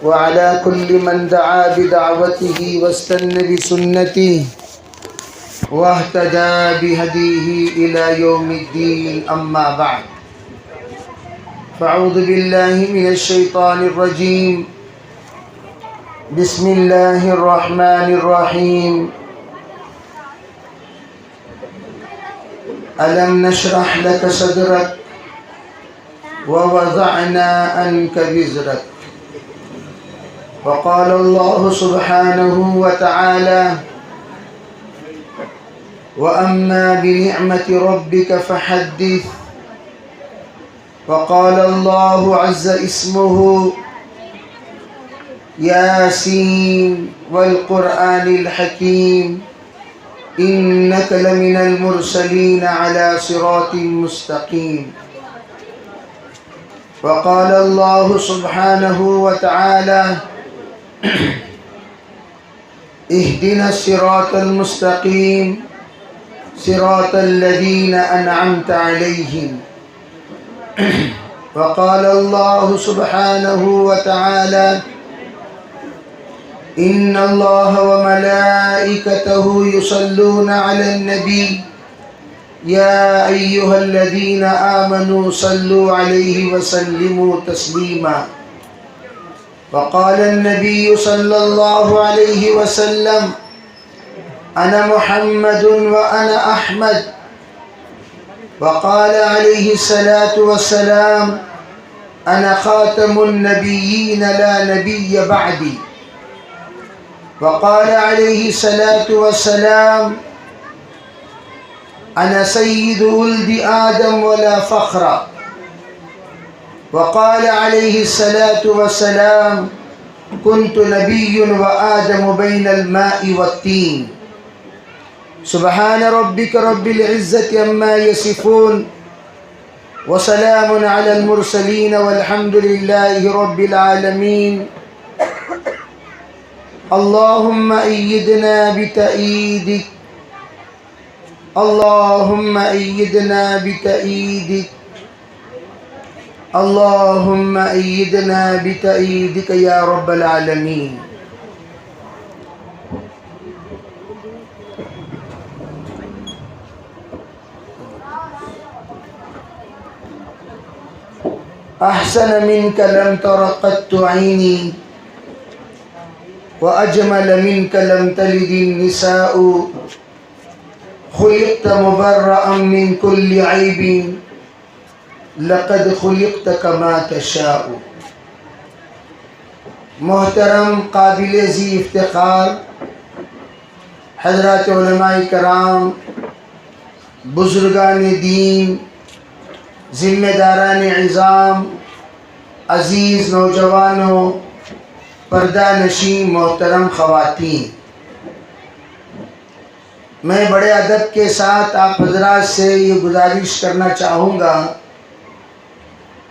وعلى كل من دعا بدعوته واستنى بسنته واهتدى بهديه إلى يوم الدين. أما بعد، فأعوذ بالله من الشيطان الرجيم. بسم الله الرحمن الرحيم. ألم نشرح لك صدرك ووضعنا عنك وزرك. وقال الله سبحانه وتعالى: وأما بنعمة ربك فحدث. وقال الله عز اسمه: ياسين والقرآن الحكيم إنك لمن المرسلين على صراط مستقيم. وقال الله سبحانه وتعالى: اهدنا الصراط المستقيم صراط الذين أنعمت عليهم. وقال الله سبحانه وتعالى: إن الله وملائكته يصلون على النبي يا أيها الذين آمنوا صلوا عليه وسلموا تسليما. وقال النبي صلى الله عليه وسلم: أنا محمد وأنا أحمد. وقال عليه الصلاة والسلام: أنا خاتم النبيين لا نبي بعدي. وقال عليه الصلاة والسلام: أنا سيد ولد آدم ولا فخر. وقال عليه الصلاة والسلام: كنت نبي وآدم بين الماء والطين. سبحان ربك رب العزة عما يصفون وسلام على المرسلين والحمد لله رب العالمين. اللهم أيدنا بتأييدك، اللهم أيدنا بتأييدك، اللهم أيدنا بتأييدك يا رب العالمين. أحسن منك لم تر قط عيني وأجمل منك لم تلد النساء. خلقت مبرأ من كل عيب لقد خلقت كما تشاء. محترم قابل ذی افتخار حضرات علماء کرام، بزرگان دین، ذمہ داران عظام، عزیز نوجوانوں، پردہ نشین محترم خواتین، میں بڑے ادب کے ساتھ آپ حضرات سے یہ گزارش کرنا چاہوں گا،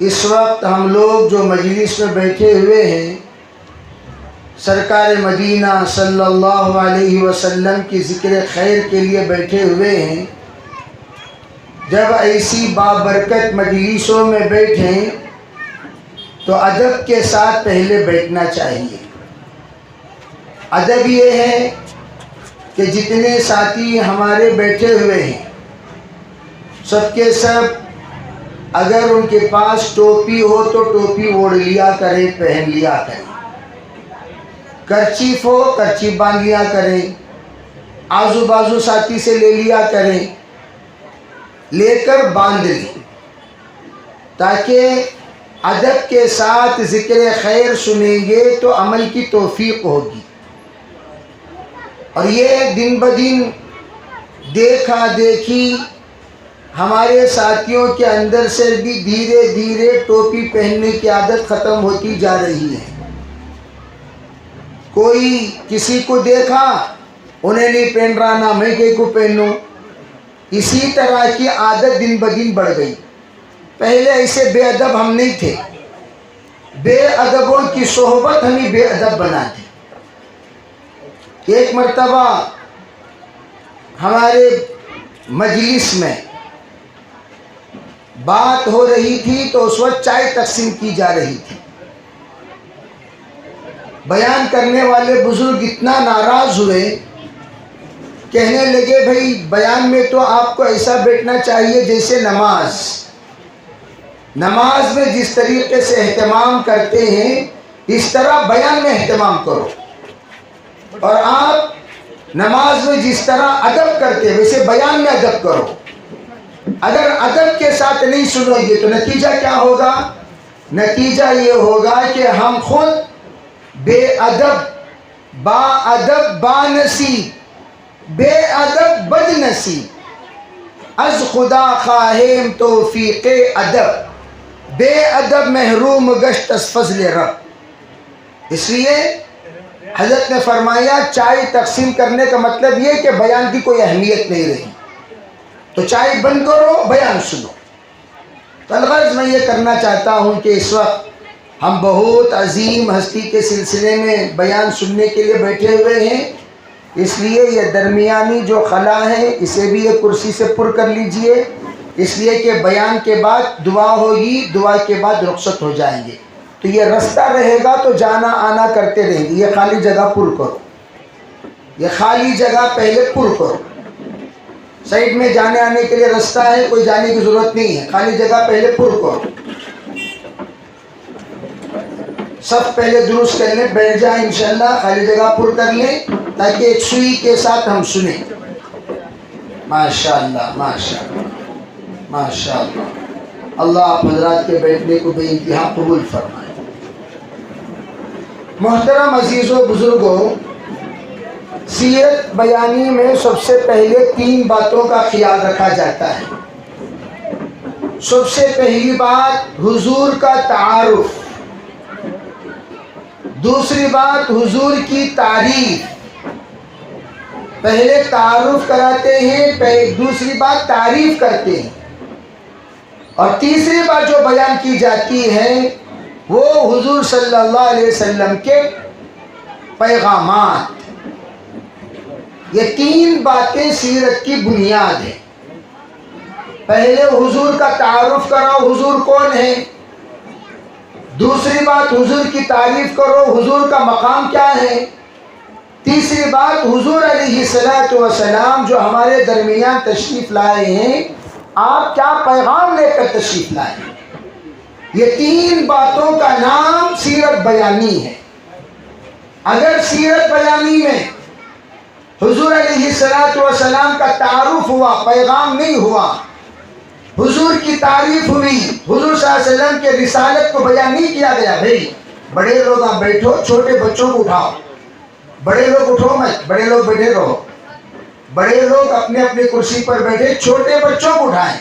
اس وقت ہم لوگ جو مجلس میں بیٹھے ہوئے ہیں سرکار مدینہ صلی اللہ علیہ وسلم کی ذکر خیر کے لیے بیٹھے ہوئے ہیں. جب ایسی بابرکت مجلسوں میں بیٹھیں تو ادب کے ساتھ پہلے بیٹھنا چاہیے. ادب یہ ہے کہ جتنے ساتھی ہمارے بیٹھے ہوئے ہیں سب کے سب اگر ان کے پاس ٹوپی ہو تو ٹوپی اوڑھ لیا کریں، پہن لیا کریں. کرچیف ہو کرچیف باندھ لیا کریں، آزو بازو ساتھی سے لے لیا کریں، لے کر باندھ لیں، تاکہ ادب کے ساتھ ذکر خیر سنیں گے تو عمل کی توفیق ہوگی. اور یہ دن بدن دیکھا دیکھی ہمارے ساتھیوں کے اندر سے بھی دھیرے دھیرے ٹوپی پہننے کی عادت ختم ہوتی جا رہی ہے. کوئی کسی کو دیکھا انہیں نہیں پہن رہا، نہ میں کہیں کو پہنوں. اسی طرح کی عادت دن بدن بڑھ گئی. پہلے ایسے بے ادب ہم نہیں تھے، بے ادبوں کی صحبت ہمیں بے ادب بنا دی. ایک مرتبہ ہمارے مجلس میں بات ہو رہی تھی تو اس وقت چائے تقسیم کی جا رہی تھی. بیان کرنے والے بزرگ اتنا ناراض ہوئے، کہنے لگے بھائی بیان میں تو آپ کو ایسا بیٹھنا چاہیے جیسے نماز میں جس طریقے سے اہتمام کرتے ہیں اس طرح بیان میں اہتمام کرو، اور آپ نماز میں جس طرح ادب کرتے ہیں ویسے بیان میں ادب کرو۔ اگر ادب کے ساتھ نہیں سنو گے تو نتیجہ کیا ہوگا؟ نتیجہ یہ ہوگا کہ ہم خود بے ادب، با ادب با نصیب، بے ادب بد نصیب، از خدا خواہیم توفیق ادب، بے ادب محروم گشت از فضل رب۔ اس لیے حضرت نے فرمایا چائے تقسیم کرنے کا مطلب یہ کہ بیان کی کوئی اہمیت نہیں رہی، تو چائے بند کرو، بیان سنو۔ تو الغرض میں یہ کرنا چاہتا ہوں کہ اس وقت ہم بہت عظیم ہستی کے سلسلے میں بیان سننے کے لیے بیٹھے ہوئے ہیں، اس لیے یہ درمیانی جو خلا ہے اسے بھی یہ کرسی سے پر کر لیجئے، اس لیے کہ بیان کے بعد دعا ہوگی، دعا کے بعد رخصت ہو جائیں گے، تو یہ رستہ رہے گا تو جانا آنا کرتے رہیں گے۔ یہ خالی جگہ پر کرو، یہ خالی جگہ پہلے پر کرو، سائڈ میں جانے آنے کے لیے رستہ ہے، کوئی جانے کی ضرورت نہیں ہے، خالی جگہ پہلے پر کرو۔ سب پہلے درست کر لیں، بیٹھ جائیں انشاءاللہ، خالی جگہ پر کر لیں تاکہ ایک سوئی کے ساتھ ہم سنیں۔ ماشاءاللہ ماشاءاللہ ماشاءاللہ، اللہ آپ حضرات کے بیٹھنے کو بے انتہا قبول فرمائے۔ محترم عزیزوں بزرگوں، سیرت بیانی میں سب سے پہلے 3 باتوں کا خیال رکھا جاتا ہے۔ سب سے پہلی بات حضور کا تعارف، دوسری بات حضور کی تعریف، پہلے تعارف کراتے ہیں، دوسری بات تعریف کرتے ہیں، اور تیسری بات جو بیان کی جاتی ہے وہ حضور صلی اللہ علیہ وسلم کے پیغامات۔ یہ 3 باتیں سیرت کی بنیاد ہیں۔ پہلے حضور کا تعارف کرو، حضور کون ہے، دوسری بات حضور کی تعریف کرو، حضور کا مقام کیا ہے، تیسری بات حضور علیہ السلام جو ہمارے درمیان تشریف لائے ہیں آپ کیا پیغام لے کر تشریف لائے ہیں۔ یہ 3 باتوں کا نام سیرت بیانی ہے۔ اگر سیرت بیانی میں حضور علیہ السلام کا تعارف ہوا، پیغام نہیں ہوا، حضور کی تعریف ہوئی، حضور صلی اللہ علیہ وسلم کے رسالت کو بیان نہیں کیا گیا، بھائی بڑے لوگ آپ بیٹھو، چھوٹے بچوں کو اٹھاؤ، بڑے لوگ اٹھو مت، بڑے لوگ بیٹھے رہو، بڑے لوگ اپنے اپنے کرسی پر بیٹھے، چھوٹے بچوں کو اٹھائیں۔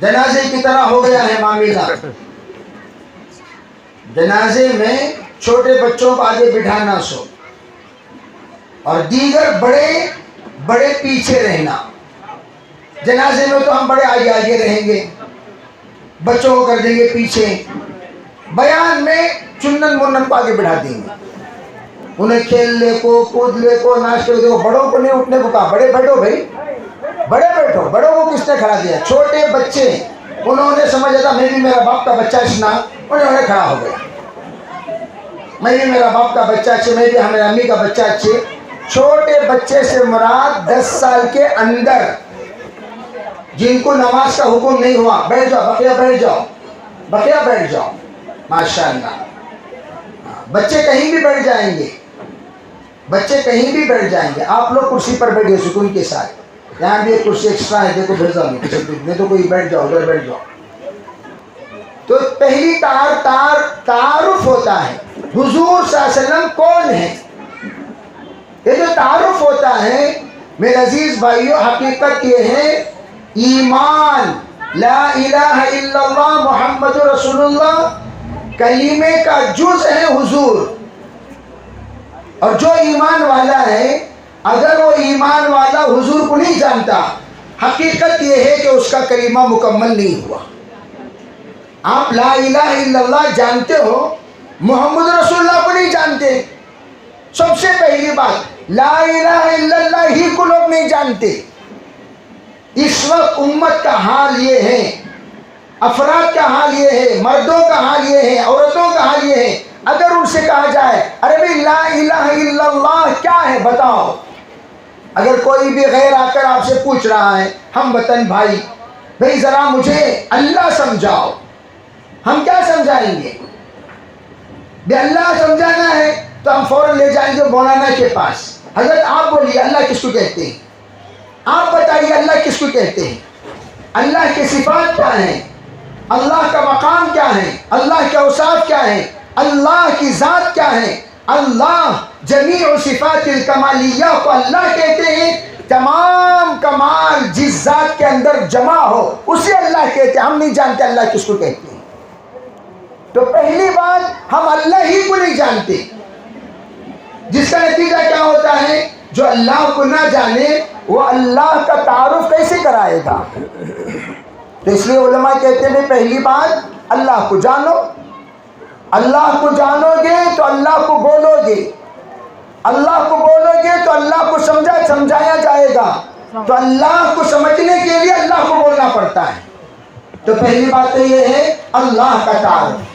جنازے کی طرح ہو گیا ہے معاملہ، جنازے میں چھوٹے بچوں کو آگے بٹھانا سو، اور دیگر بڑے بڑے پیچھے رہنا۔ جنازے میں تو ہم بڑے آگے آگے رہیں گے، بچوں کو کر دیں گے پیچھے، بیان میں چنن منن کو آگے بٹھا دیں گے، انہیں کھیلنے کو، کودنے کو، ناشتے کو۔ بڑوں کو نہیں اٹھنے کو کہا، بڑے بیٹھو بھائی، بڑے بیٹھو۔ بڑوں کو کس نے کھڑا دیا؟ چھوٹے بچے، انہوں نے سمجھا تھا میں بھی میرا باپ کا بچہ چھنا، انہوں نے کھڑا ہو گیا، میں بھی میرا باپ کا بچہ اچھے، میں بھی ہمارے امی کا بچہ اچھے۔ چھوٹے بچے سے مراد 10 سال کے اندر جن کو نماز کا حکم نہیں ہوا، بیٹھ جاؤ، بقیہ بیٹھ جاؤ، بقیہ بیٹھ جاؤ۔ ماشاءاللہ، بچے کہیں بھی بیٹھ جائیں گے، بچے کہیں بھی بیٹھ جائیں گے، آپ لوگ کرسی پر بیٹھے سکون کے ساتھ، یہاں بھی ایک کرسی ایکسٹرا ہے، دیکھو بھیجا نہیں تو کوئی بیٹھ جاؤ، ادھر بیٹھ جاؤ۔ تو پہلی تعارف ہوتا ہے حضور صلی اللہ علیہ وسلم کون ہے۔ یہ جو تعارف ہوتا ہے میرے عزیز بھائیو، حقیقت یہ ہے ایمان، لا الہ الا اللہ محمد رسول اللہ کلمے کا جز ہے حضور۔ اور جو ایمان والا ہے، اگر وہ ایمان والا حضور کو نہیں جانتا، حقیقت یہ ہے کہ اس کا کلمہ مکمل نہیں ہوا۔ آپ لا الہ الا اللہ جانتے ہو، محمد رسول اللہ کو نہیں جانتے۔ سب سے پہلی بات، لا الہ الا اللہ ہی کو لوگ نہیں جانتے۔ اس وقت امت کا حال یہ ہے، افراد کا حال یہ ہے، مردوں کا حال یہ ہے، عورتوں کا حال یہ ہے، اگر ان سے کہا جائے ارے بھائی لا الہ الا اللہ کیا ہے بتاؤ. اگر کوئی بھی غیر آ کر آپ سے پوچھ رہا ہے ہم وطن بھائی بھائی ذرا مجھے اللہ سمجھاؤ، ہم کیا سمجھائیں گے؟ بھی اللہ سمجھانا ہے تو ہم فوراً لے جائیں گے مولانا کے پاس. حضرت آپ بولیے اللہ کس کو کہتے ہیں؟ آپ بتائیے اللہ کس کو کہتے ہیں؟ اللہ کی صفات کیا ہیں؟ اللہ کا مقام کیا ہے؟ اللہ کے اوصاف کیا ہیں؟ اللہ کی ذات کیا ہے؟ اللہ جمیع صفات الکمالیہ کو اللہ کہتے ہیں. تمام کمال جس ذات کے اندر جمع ہو اسے اللہ کہتے ہیں. ہم نہیں جانتے اللہ کس کو کہتے ہیں. تو پہلی بات ہم اللہ ہی کو نہیں جانتے، جس کا نتیجہ کیا ہوتا ہے؟ جو اللہ کو نہ جانے وہ اللہ کا تعارف کیسے کرائے گا؟ تو اس لیے علماء کہتے ہیں پہلی بات اللہ کو جانو. اللہ کو جانو گے تو اللہ کو بولو گے، اللہ کو بولو گے تو اللہ کو سمجھایا جائے گا. تو اللہ کو سمجھنے کے لیے اللہ کو بولنا پڑتا ہے. تو پہلی بات تو یہ ہے اللہ کا تعارف.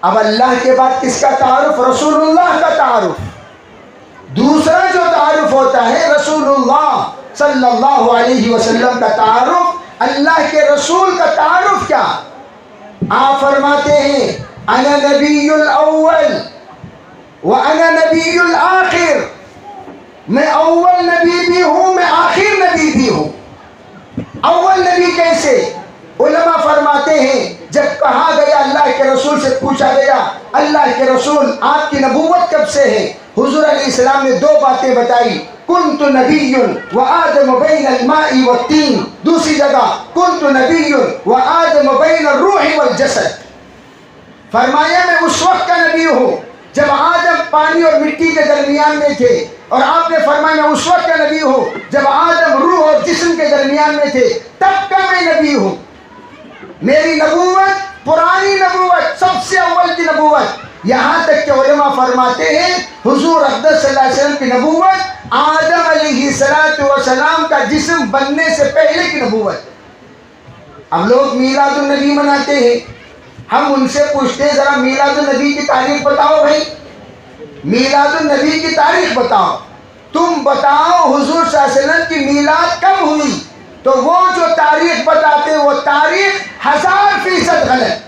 اب اللہ کے بعد کس کا تعارف؟ رسول اللہ کا تعارف. دوسرا جو تعارف ہوتا ہے رسول اللہ صلی اللہ علیہ وسلم کا تعارف. اللہ کے رسول کا تعارف کیا؟ آپ فرماتے ہیں انا نبی الاول وانا نبی الاخر، میں اول نبی بھی ہوں میں آخر نبی بھی ہوں. اول نبی کیسے؟ علماء فرماتے ہیں جب کہا گیا اللہ کے رسول سے پوچھا گیا اللہ کے رسول آپ کی نبوت کب سے ہے؟ حضور علیہ السلام نے دو باتیں بتائی، کنت نبی وآدم بین الماء والتین. دوسری جگہ کنت نبی وآدم بین الروح والجسد. فرمایا میں اس وقت کا نبی ہوں جب آدم پانی اور مٹی کے درمیان میں تھے، اور آپ نے فرمایا میں اس وقت کا نبی ہوں جب آدم روح اور جسم کے درمیان میں تھے، تب کا میں نبی ہوں. میری نبوت پرانی نبوت، سب سے اول کی نبوت. یہاں تک کہ علماء فرماتے ہیں حضور اقدس صلی اللہ علیہ وسلم کی نبوت آدم علیہ السلام کا جسم بننے سے پہلے کی نبوت. اب لوگ میلاد النبی مناتے ہیں، ہم ان سے پوچھتے ہیں ذرا میلاد النبی کی تاریخ بتاؤ بھائی، میلاد النبی کی تاریخ بتاؤ. تم بتاؤ حضور صلی اللہ علیہ وسلم کی میلاد کب ہوئی؟ تو وہ جو تاریخ بتاتے وہ تاریخ 1000% غلط.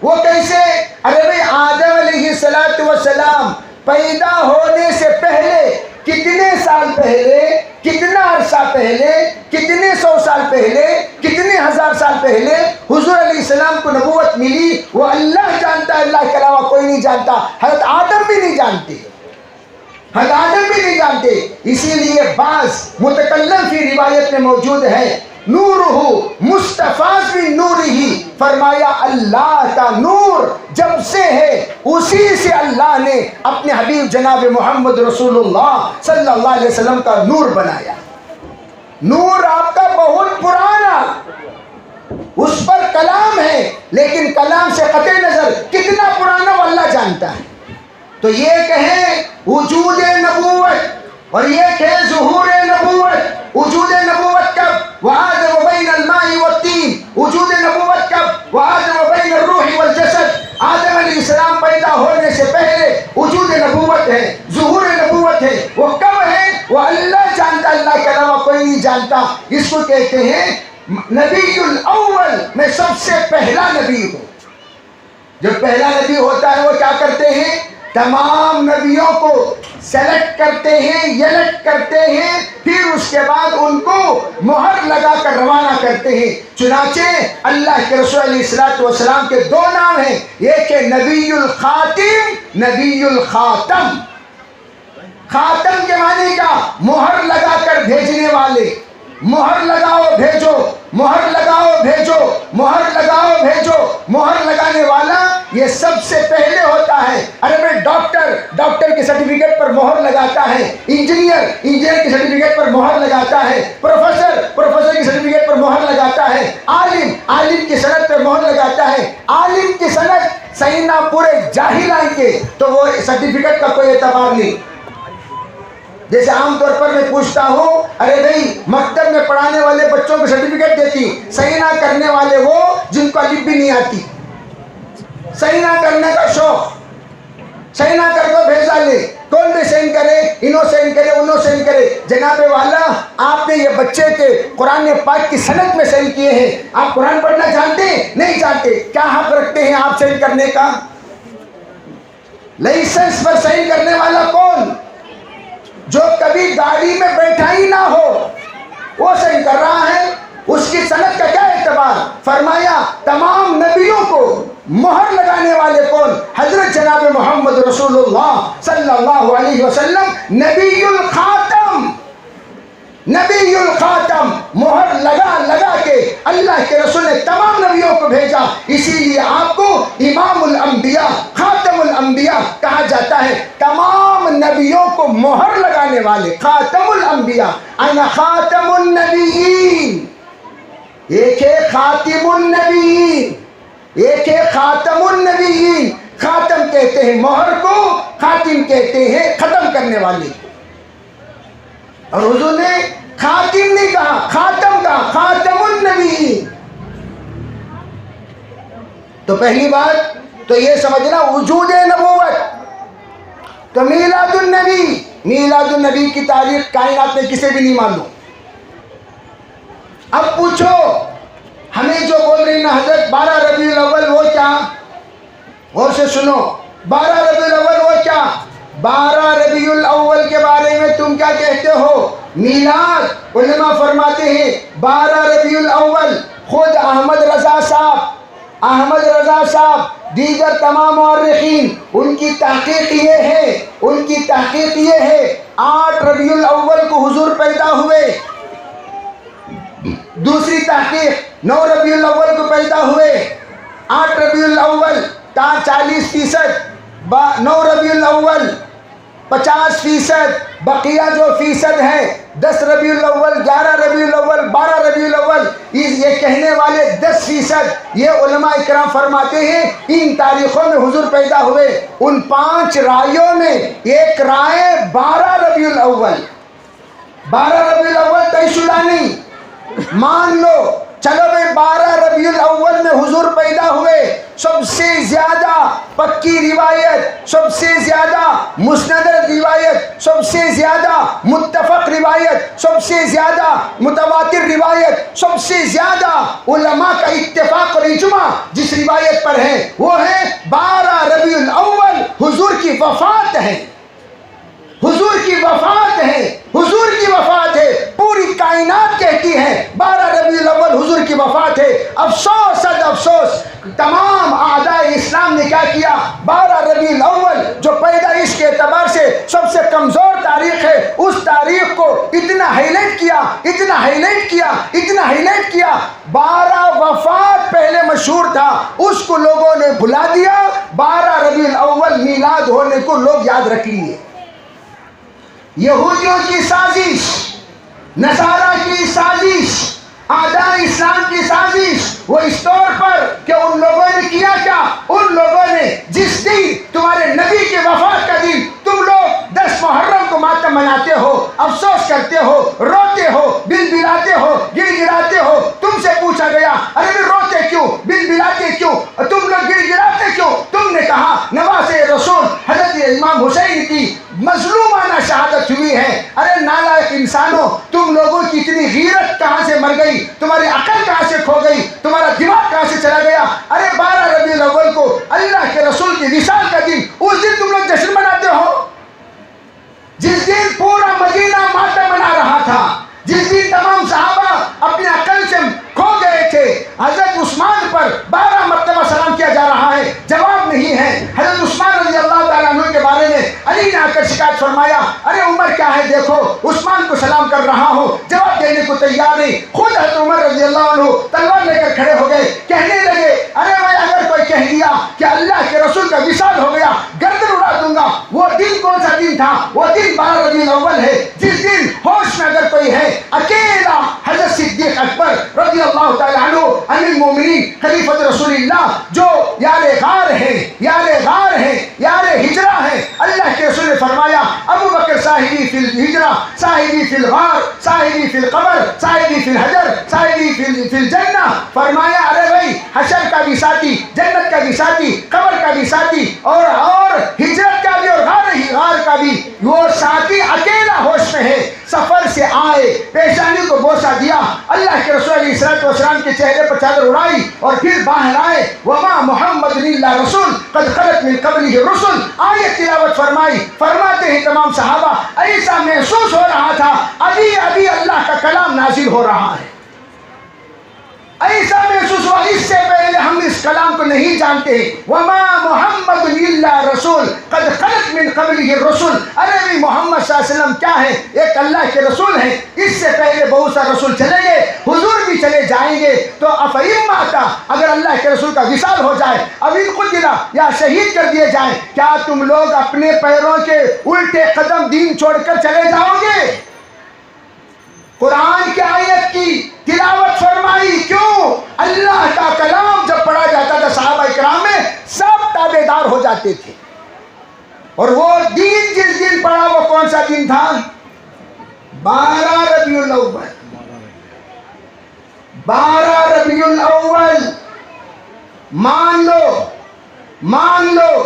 وہ کیسے؟ ارے بھائی آدم علیہ السلام پیدا ہونے سے پہلے کتنے سال پہلے، کتنا عرصہ پہلے، کتنے 100 سال پہلے، کتنے 1000 سال پہلے حضور علیہ السلام کو نبوت ملی وہ اللہ جانتا ہے، اللہ کے علاوہ کوئی نہیں جانتا. حضرت آدم بھی نہیں جانتے، حضرت آدم بھی نہیں جانتے. اسی لیے بعض متکلم فی روایت میں موجود ہے نورہ مستفاض من نورہ، فرمایا اللہ کا نور جب سے ہے اسی سے اللہ نے اپنے حبیب جناب محمد رسول اللہ صلی اللہ علیہ وسلم کا نور بنایا. نور آپ کا بہت پرانا، اس پر کلام ہے لیکن کلام سے قطع نظر کتنا پرانا وہ اللہ جانتا ہے. تو یہ کہیں وجود نبوت اور یہ کہیں ظہور نبوت. وجود نبوت کب؟ وآدم بین الماء والتین. وجود نبوت کب؟ وآدم بین الروح والجسد. آدم علیہ السلام پیدا ہونے سے پہلے وجود نبوت ہے، ظہور نبوت ہے. وہ کب ہے؟ وہ اللہ جانتا، اللہ کے علاوہ کوئی نہیں جانتا. اس کو کہتے ہیں نبی الاول، میں سب سے پہلا نبی ہوں. جو پہلا نبی ہوتا ہے وہ کیا کرتے ہیں؟ تمام نبیوں کو سلیکٹ کرتے ہیں، یلٹ کرتے ہیں، پھر اس کے بعد ان کو مہر لگا کر روانہ کرتے ہیں. چنانچہ اللہ کے رسول علیہ السلام کے دو نام ہیں، ایک ہے نبی الخاتم، نبی الخاتم. خاتم کے معنی کیا؟ مہر لگا کر بھیجنے والے. مہر لگاؤ بھیجو، مہر لگاؤ بھیجو، مہر لگاؤ بھیجو. مہر لگانے والا یہ سب سے پہلے ہوتا ہے. ارے میں ڈاکٹر کے سرٹیفکیٹ پر مہر لگاتا ہے، انجینئر کے سرٹیفکیٹ پر مہر لگاتا ہے، پروفیسر کے سرٹیفکیٹ پر مہر لگاتا ہے، عالم کی سند پر مہر لگاتا ہے. عالم کی سند صحیح نہ پورے جاہل آئیں گے تو وہ سرٹیفکیٹ کا کوئی اعتبار نہیں. جیسے عام طور پر میں پوچھتا ہوں ارے بھائی مکتب میں پڑھانے والے بچوں کو سرٹیفکیٹ دیتی، صحیح نہ کرنے والے وہ جن کو الف بھی نہیں آتی، صحیح نہ کرنے کا شوق، کرے, کون بھی سینڈ کرے, انہوں سینڈ کرے, انہوں سینڈ کرے. جناب والا آپ نے یہ بچے کے قرآن پاک کی سند میں سینڈ کیے ہیں. آپ قرآن پڑھنا جانتے ہیں؟ نہیں جانتے. کیا حق رکھتے ہیں آپ سینڈ کرنے کا؟ لائسنس پر سائن کرنے والا کون؟ جو کبھی گاڑی میں بیٹھا ہی نہ ہو وہ سائن کر رہا ہے. اس کی سند کا کیا اعتبار؟ فرمایا تمام نبیوں کو مہر لگانے والے کون؟ حضرت جناب محمد رسول اللہ صلی اللہ علیہ وسلم نبی الخاتم. نبی الخاتم مہر لگا لگا کے اللہ کے رسول نے تمام نبیوں کو بھیجا. اسی لیے آپ کو امام الانبیاء خاتم الانبیاء کہا جاتا ہے. تمام نبیوں کو مہر لگانے والے خاتم الانبیاء. انا خاتم النبیین. ایک ہے خاتم النبیین, ایک ہے خاتم النبیین. خاتم کہتے ہیں مہر کو, خاتم کہتے ہیں ختم کرنے والے. اور حضور نے خاتم نہیں کہا, خاتم کہا, خاتم النبیین. تو پہلی بات تو یہ سمجھنا وجود نبوت. تو میلاد النبی, میلاد النبی کی تاریخ کائنات میں کسی بھی نہیں معلوم. اب پوچھو ہمیں جو بول رہی نا حضرت 12 ربیع الاول وہ کیا؟ غور سے سنو, 12 ربیع الاول وہ کیا؟ 12 ربیع الاول کے بارے میں تم کیا کہتے ہو؟ میلاد. علماء فرماتے ہیں 12 ربیع الاول خود احمد رضا صاحب دیگر تمام مورخین ان کی تحقیق یہ ہے 8 ربیع الاول کو حضور پیدا ہوئے. دوسری تحقیق 9 ربیع الاول کو پیدا ہوئے. 8 ربیع الاول 40%, 9 ربیع الاول 50%, بقیہ جو فیصد ہے 10 ربیع الاول, 11 ربیع الاول, 12 ربیع الاول, یہ کہنے والے 10%. یہ علماء اکرام فرماتے ہیں ان تاریخوں میں حضور پیدا ہوئے. ان 5 رائیوں میں ایک رائے 12 ربیع الاول. 12 ربیع الاول طے شدہ نہیں, مان لو چلو بھائی 12 ربیع الاول میں حضور پیدا ہوئے. سب سے زیادہ پکی روایت, سب سے زیادہ مسند روایت, سب سے زیادہ متفق روایت, سب سے زیادہ متواتر روایت, سب سے زیادہ علماء کا اتفاق اور اجماع جس روایت پر ہے وہ ہے 12 ربیع الاول حضور کی وفات ہے. حضور کی وفات ہے, حضور کی وفات ہے. پوری کائنات کہتی ہے 12 ربیع الاول حضور کی وفات ہے. افسوس صد افسوس تمام اعداء اسلام نے کیا کیا؟ 12 ربیع الاول جو پیدائش کے اعتبار سے سب سے کمزور تاریخ ہے, اس تاریخ کو اتنا ہائلائٹ کیا. 12 وفات پہلے مشہور تھا, اس کو لوگوں نے بھلا دیا. 12 ربیع الاول میلاد ہونے کو لوگ یاد رکھ لیے. یہودیوں کی سازش, نصارہ کی سازش, اعداء اسلام کی سازش, وہ اس طور پر کہ ان لوگوں نے کیا کیا؟ ان لوگوں نے جس دن تمہارے نبی کی وفات کا دن تم لوگ 10 محرم کو ماتم مناتے ہو, افسوس کرتے ہو, روتے ہو, بل بلاتے ہو, گر گراتے ہو. تم سے پوچھا گیا ارے روتے کیوں, بل بلاتے کیوں, تم لوگ گر گراتے کیوں؟ تم نے کہا نواز رسول حضرت امام حسین کی مظلومانہ شہادت ہوئی ہے. ارے نالائق انسانوں, تم لوگوں کی اتنی غیرت کہاں سے مر گئی؟ تمہاری عقل کہاں سے کھو گئی؟ تمہارا دماغ کہاں سے چلا گیا؟ ارے 12 ربیع الاول کو اللہ کے رسول کی وصال کا دن, اس دن تم لوگ جشن مناتے ہو. جس دن پورا مدینہ ماتم منا رہا تھا, جس دن تمام صحابہ اپنے عقل سے کھو گئے تھے. حضرت عثمان پر 12 مرتبہ سلام کیا جا رہا ہے, جواب نہیں ہے. حضرت عثمان رضی اللہ تعالیٰ عنہ کے بارے میں علی نے آ کر شکایت فرمایا, ارے عمر کیا ہے دیکھو, عثمان کو سلام کر رہا ہوں, جواب دینے کو تیار نہیں. خود حضرت عمر رضی اللہ عنہ تلوار لے کر کھڑے ہو گئے, کہنے لگے ارے میں اگر کوئی کہہ دیا کہ اللہ کے رسول کا وصال ہو گیا گردن اڑا دوں گا. وہ دن کون سا دن تھا؟ وہ دن 12 ربیع الاول ہے, جس دن ہوش میں اگر کوئی ہے اکیلا حضرت صدیق اکبر رضی اللہ تعالیٰ عنہ امیر المومنین خلیفۃ رسول اللہ جو یار غار ہے, یار ہجرہ ہے. اللہ کے رسول نے فرمایا ابو بکر صاحبی فی الہجرہ, صاحبی فی الغار, صاحبی فی القبر, صاحبی فی الحجر, صاحبی فی الجنہ. فرمایا ارے بھائی حشر کا بھی ساتھی, جنت کا بھی ساتھی, قبر کا بھی ساتھی, اور ہجرت کا بھی اور غار کا پیشانی کو بوسہ دیا، اللہ کے رسول علیہ السلام کے چہرے پر چادر اڑائی اور پھر باہر آئے. وما محمد الا رسول قد خلت من قبلہ الرسل، آیت تلاوت فرمائی. فرماتے ہیں تمام صحابہ ایسا محسوس ہو رہا تھا ابھی ابھی اللہ کا کلام نازل ہو رہا ہے. ایسا محسوس ہوا اس سے پہلے ہم اس کلام کو نہیں جانتے. وما محمد الا رسول قد خلت من قبلہ الرسل، ارے بھی محمد صلی اللہ علیہ وسلم کیا ہے؟ ایک اللہ کے رسول ہیں. اس سے پہلے بہت سا رسول چلے گئے، حضور بھی چلے جائیں گے. تو افہیم آتا، اگر اللہ کے رسول کا وصال ہو جائے، اب ان کو دلا یا شہید کر دیے جائیں، کیا تم لوگ اپنے پیروں کے الٹے قدم دین چھوڑ کر چلے جاؤ گے؟ قرآن کی آیت کی تلاوت فرمائی. کیوں؟ اللہ کا کلام جب پڑھا جاتا تھا صحابہ کرام میں سب تابعدار ہو جاتے تھے. اور وہ دین جس دن پڑھا وہ کون سا دن تھا؟ 12 ربیع الاول. 12 ربیع الاول مان لو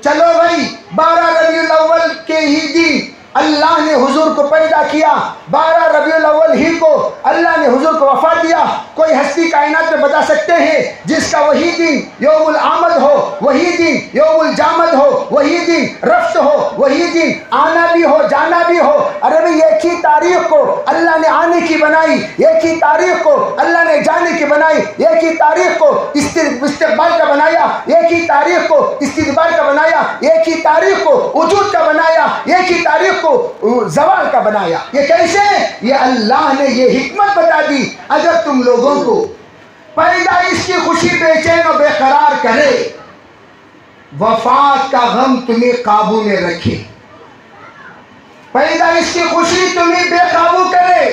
چلو بھائی. 12 ربیع الاول کے ہی دن اللہ نے حضور کو پیدا کیا. 12 ربیع الاول ہی کو اللہ نے حضور کو وفا دیا. کوئی ہستی کائنات میں بتا سکتے ہیں جس کا وہی دن یوم الآمد ہو، وہی دن یوم الجامد ہو، وہی دن رفت ہو، وہی دن آنا بھی ہو جانا بھی ہو؟ ارے بھائی ایک ہی تاریخ کو اللہ نے آنے کی بنائی، ایک ہی تاریخ کو اللہ نے جانے کی بنائی، ایک ہی تاریخ کو استقبال کا بنایا، ایک ہی تاریخ کو استقبال کا بنایا، ایک ہی تاریخ کو وجود کا بنایا، ایک ہی تاریخ کو زوال کا بنایا. یہ کیسے؟ یہ اللہ نے یہ حکمت بتا دی. اگر تم لوگوں کو پیدائش کی خوشی بے چین و بے قرار کرے، وفات کا غم تمہیں قابو میں رکھے، پیدائش کی خوشی تمہیں بے قابو کرے،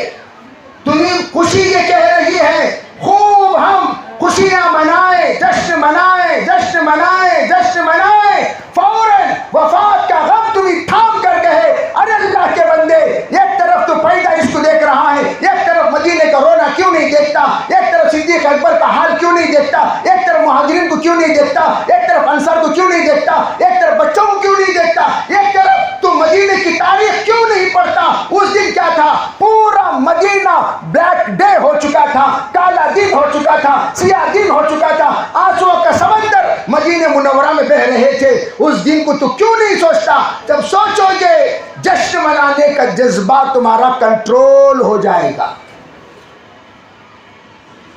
تمہیں خوشی یہ کہہ رہی ہے خوب ہم خوشیاں منائیں، جشن منائیں، جشن منائیں، جشن منائیں، فوراً وفات کا غم تمہیں تھام کر کہے ارے اللہ کے بندے، ایک طرف تو پیدائش کو دیکھ رہا ہے، ایک طرف مدینے کا رونا کیوں نہیں دیکھتا، ایک طرف صدیق اکبر کا حال کیوں نہیں دیکھتا، ایک طرف مہاجرین کو کیوں نہیں دیکھتا، ایک طرف انصار کو کیوں نہیں دیکھتا، ایک طرف بچوں کو کیوں نہیں دیکھتا، ایک طرف تو مدینے کی تاریخ کیوں نہیں پڑھتا؟ اس دن کیا تھا؟ پورا مدینہ بلیک ڈے ہو چکا تھا، کالا دن ہو چکا تھا، سیاہ دن ہو چکا تھا، آنسوؤں کا سمندر مدینہ منورہ میں بہہ رہے تھے. اس دن کو تو کیوں نہیں سوچتا؟ جب سوچو گے جشن منانے کا جذبہ تمہارا کنٹرول ہو جائے گا.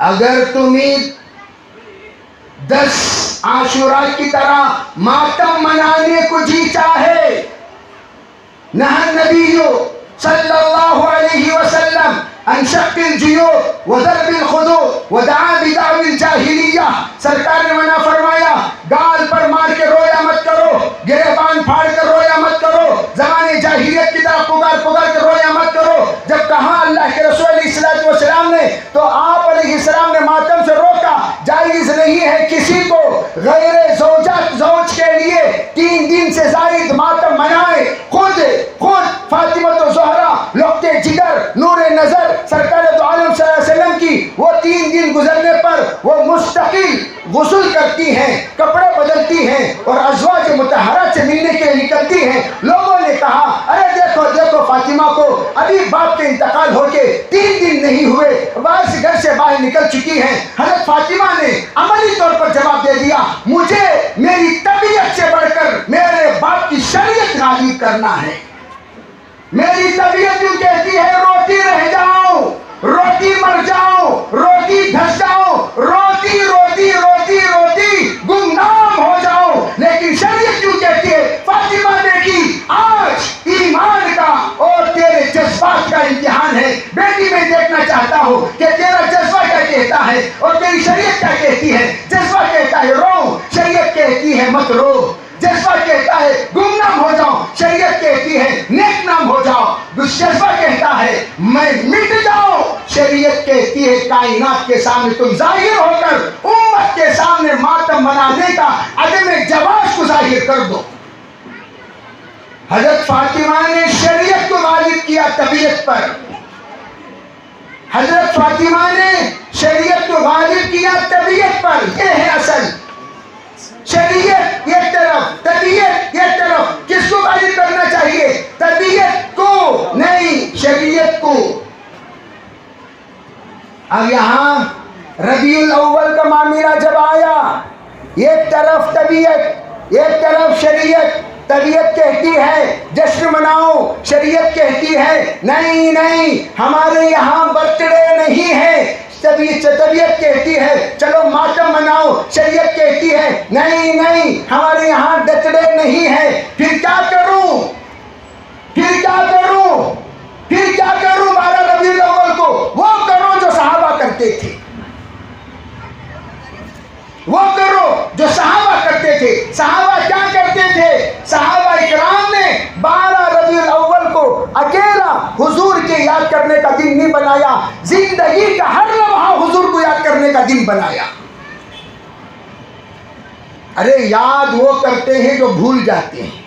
اگر تمہیں 10 عاشورہ کی طرح ماتم منانے کو جی چاہے، نہى النبی صلی اللہ علیہ وسلم عن شق الجیوب وضرب الخدود ودعا بدعوى الجاہلیہ، سرکار نے منع فرمایا گال پر مار کے رویا مت کرو، گریبان پھاڑ کر رویا مت کرو، زمانے جاہلیت کی طرح پکار پکار کر رویا مت کرو. جب کہا اللہ کے رسول علیہ السلام نے تو آپ علیہ السلام نے ماتم سے روکا. جائز نہیں ہے کسی کو غیر زوج کے لیے 3 دن سے زائد ماتم منائے. خود فاطمہ تو زہرا لقطے جگر نور نظر سرکار دو عالم صلی اللہ علیہ وسلم کی وہ 3 دن گزرنے پر وہ مستقل غسل کرتی ہیں، کپڑے بدلتی ہیں اور ازواج مطہرات سے ملنے کے لیے نکلتی ہیں. لوگوں نے کہا ارے دیکھو فاطمہ کو ابھی باپ کے انتقال ہو کے 3 دن نہیں ہوئے، گھر سے باہر نکل چکی ہیں. حضرت فاطمہ نے عملی طور پر جواب دے دیا مجھے میری طبیعت سے بڑھ کر میرے باپ کی شریعت غالب کرنا ہے. میری طبیعت کیوں کہتی ہے روتی رہ جاؤ، روتی مر جاؤ، روتی دھس جاؤ، روتی روتی روتی روتی گمنام ہو جاؤ، لیکن شریعت کیوں کہتی ہے فاطمہ دیکھی آج ایمان کا اور تیرے جذبات کا امتحان ہے. بیٹی میں دیکھنا چاہتا ہوں کہ تیرا جذبہ کیا کہتا ہے اور تیری شریعت کیا کہتی ہے. جذبہ کہتا ہے رو، شریعت کہتی ہے مت رو. جذبہ کہتا ہے گمنام ہو جاؤ، شریعت کہتی ہے نیک نام ہو جاؤ. جذبہ کہتا ہے میں مٹ جاؤں، شریعت کہتی ہے کائنات کے سامنے تم ظاہر ہو کر امت کے سامنے ماتم منانے کا عدم جواز کو ظاہر کر دو. حضرت فاطمہ نے شریعت کو غالب کیا طبیعت پر. حضرت فاطمہ نے شریعت کو غالب کیا طبیعت پر. یہ ہے اصل. شریعت ایک طرف، طبیعت ایک طرف. کس کو غالب کرنا چاہیے؟ طبیعت کو نہیں، شریعت کو. اب یہاں ربیع الاول کا معاملہ جب آیا، ایک طرف طبیعت، ایک طرف شریعت۔ طبیعت کہتی ہے جشن مناؤ، شریعت کہتی ہے نہیں نہیں ہمارے یہاں برتھ ڈے نہیں ہے۔ طبیعت کہتی ہے چلو ماتم مناؤ، شریعت کہتی ہے نہیں نہیں ہمارے یہاں ڈیتھ ڈے نہیں ہے۔ پھر کیا کروں؟ پھر کیا کروں؟ پھر کیا کروں 12 ربیع الاول کو؟ وہ کرو جو صحابہ کرتے تھے، وہ کرو جو صحابہ کرتے تھے۔ صحابہ کیا کرتے تھے؟ صحابہ اکرام نے 12 ربیع الاول کو اکیلا حضور کے یاد کرنے کا دن نہیں بنایا، زندگی کا ہر لمحہ حضور کو یاد کرنے کا دن بنایا۔ ارے یاد وہ کرتے ہیں جو بھول جاتے ہیں،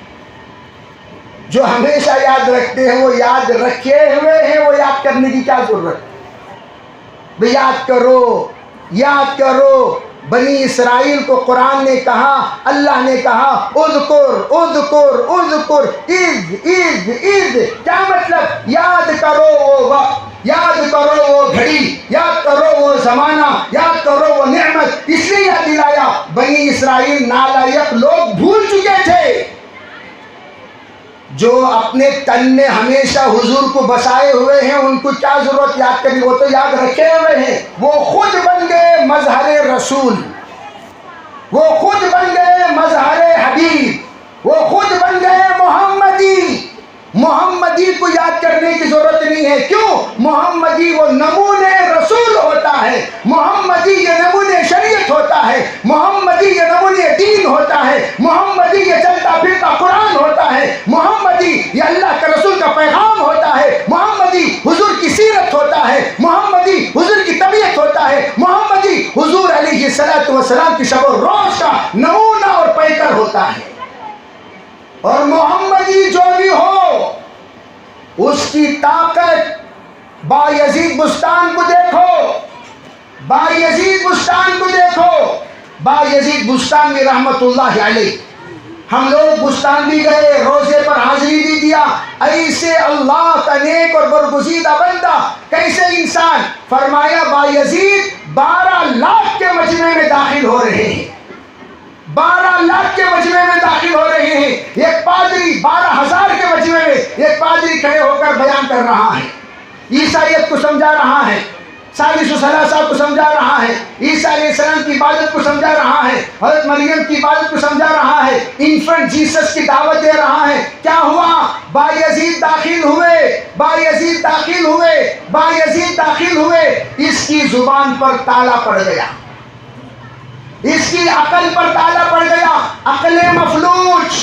جو ہمیشہ یاد رکھتے ہیں وہ یاد رکھے ہوئے ہیں، وہ یاد کرنے کی کیا ضرورت؟ بھئی یاد کرو، یاد کرو۔ بنی اسرائیل کو قرآن نے کہا، اللہ نے کہا اذکر اذکر اذکر اذ کیا مطلب؟ یاد کرو وہ وقت، یاد کرو وہ گھڑی، یاد کرو وہ زمانہ، یاد کرو وہ نعمت۔ اس لیے یاد دلایا۔ بنی اسرائیل نالائق لوگ بھول چکے تھے، جو اپنے تن میں ہمیشہ حضور کو بسائے ہوئے ہیں ان کو کیا ضرورت یاد کرنی، وہ تو یاد رکھے ہوئے ہیں۔ وہ خود بن گئے مظہر رسول، وہ خود بن گئے مظہر حبیب، وہ خود بن گئے محمدی۔ محمدی کو یاد کرنے کی ضرورت نہیں ہے۔ کیوں؟ محمدی وہ نمونے رسول ہوتا ہے، محمدی یہ نمونے شریعت ہوتا ہے، محمدی یہ نمونے دین ہوتا ہے، محمدی یہ چلتا پھرتا قرآن ہوتا ہے، محمدی یہ اللہ کے رسول کا پیغام ہوتا ہے، محمدی حضور کی سیرت ہوتا ہے، محمدی حضور کی طبیعت ہوتا ہے، محمدی حضور علیہ السلام کی شب و روز کا نمونہ اور پیکر ہوتا ہے۔ اور محمدی جو بھی ہو اس کی طاقت، بایزید بستان کو دیکھو، بایزید بستان کو دیکھو، بایزید بستانی رحمت اللہ علیہ۔ ہم لوگ بستان بھی گئے، روزے پر حاضری بھی دیا۔ ایسے اللہ کا نیک اور برگزیدہ بندہ، کیسے انسان؟ فرمایا بایزید 12 لاکھ کے مجمع میں داخل ہو رہے ہیں، 12 لاکھ کے مجمع میں داخل ہو رہے ہیں۔ ایک پادری 12,000 کے مجمع میں ایک پادری کھڑے ہو کر بیان کر رہا ہے، عیسائیت کو سمجھا رہا ہے، ثالث و ثلاثہ کو سمجھا رہا ہے، عیسیٰ علیہ السلام کی عبادت کو سمجھا رہا ہے، حضرت مریم کی عبادت کو سمجھا رہا ہے، انفنٹ جیسس کی دعوت دے رہا ہے۔ کیا ہوا؟ بایزید داخل ہوئے، بایزید داخل ہوئے، بایزید داخل ہوئے۔ اس کی زبان پر تالا پڑ گیا، اس کی عقل پر تالا پڑ گیا، عقل مفلوج،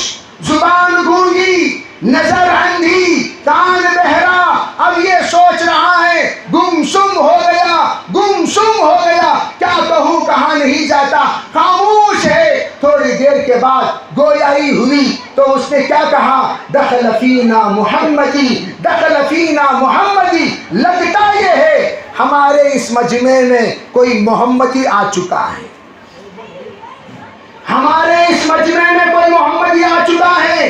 زبان گونگی، نظر اندھی، کان بہرا۔ اب یہ سوچ رہا ہے گمسم ہو گیا، گمسم ہو گیا، کیا کہوں کہاں نہیں جاتا، خاموش ہے۔ تھوڑی دیر کے بعد گویائی ہوئی تو اس نے کیا کہا؟ دخل فینا محمدی، دخل فینا محمدی۔ لگتا یہ ہے ہمارے اس مجمع میں کوئی محمدی آ چکا ہے، ہمارے اس مجمع میں کوئی محمدی آ چکا ہے۔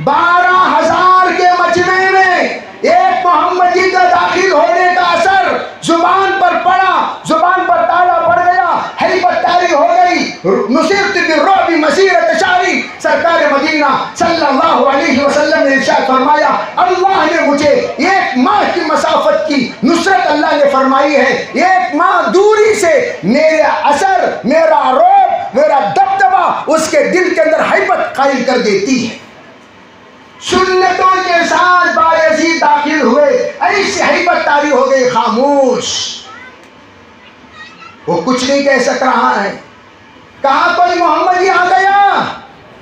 12,000 کے مجمع میں ایک محمدی کا داخل ہونے کا اثر زبان پر پڑا، زبان پر تالا پڑ گیا، ہیبت طاری ہو گئی۔ نصرت بالرعب مسیرۃ شہری، سرکار مدینہ صلی اللہ علیہ وسلم نے ارشاد فرمایا اللہ نے مجھے 1 ماہ کی مسافت کی نصرت اللہ نے فرمائی ہے۔ 1 ماہ دوری سے میرا اثر، میرا رعب، میرا دبدبہ اس کے دل کے اندر ہیبت قائم کر دیتی ہے۔ سنتوں کے ساتھ بایزید داخل ہوئے، ایسی ہیبت طاری ہو گئی، خاموش۔ وہ کچھ نہیں کہہ سک رہا ہے۔ کہا کوئی محمدی آ گیا،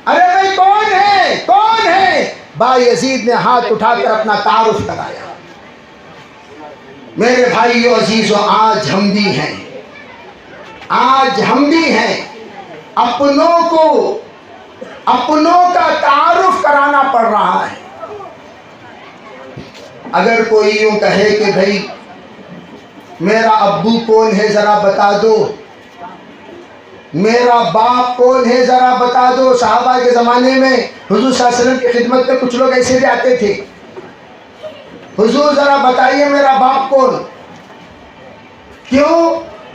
ارے بھائی کون ہے، کون ہے؟ بایزید نے ہاتھ اٹھا کر اپنا تعارف کرایا۔ میرے بھائیو عزیزو، آج ہم بھی ہیں، آج ہم بھی ہیں، اپنوں کو اپنوں کا تعارف کرانا پڑ رہا ہے۔ اگر کوئی یوں کہے کہ بھائی میرا ابو کون ہے ذرا بتا دو، میرا باپ کون ہے ذرا بتا دو۔ صحابہ کے زمانے میں حضور صلی اللہ علیہ وسلم کی خدمت میں کچھ لوگ ایسے بھی آتے تھے، حضور ذرا بتائیے میرا باپ کون۔ کیوں؟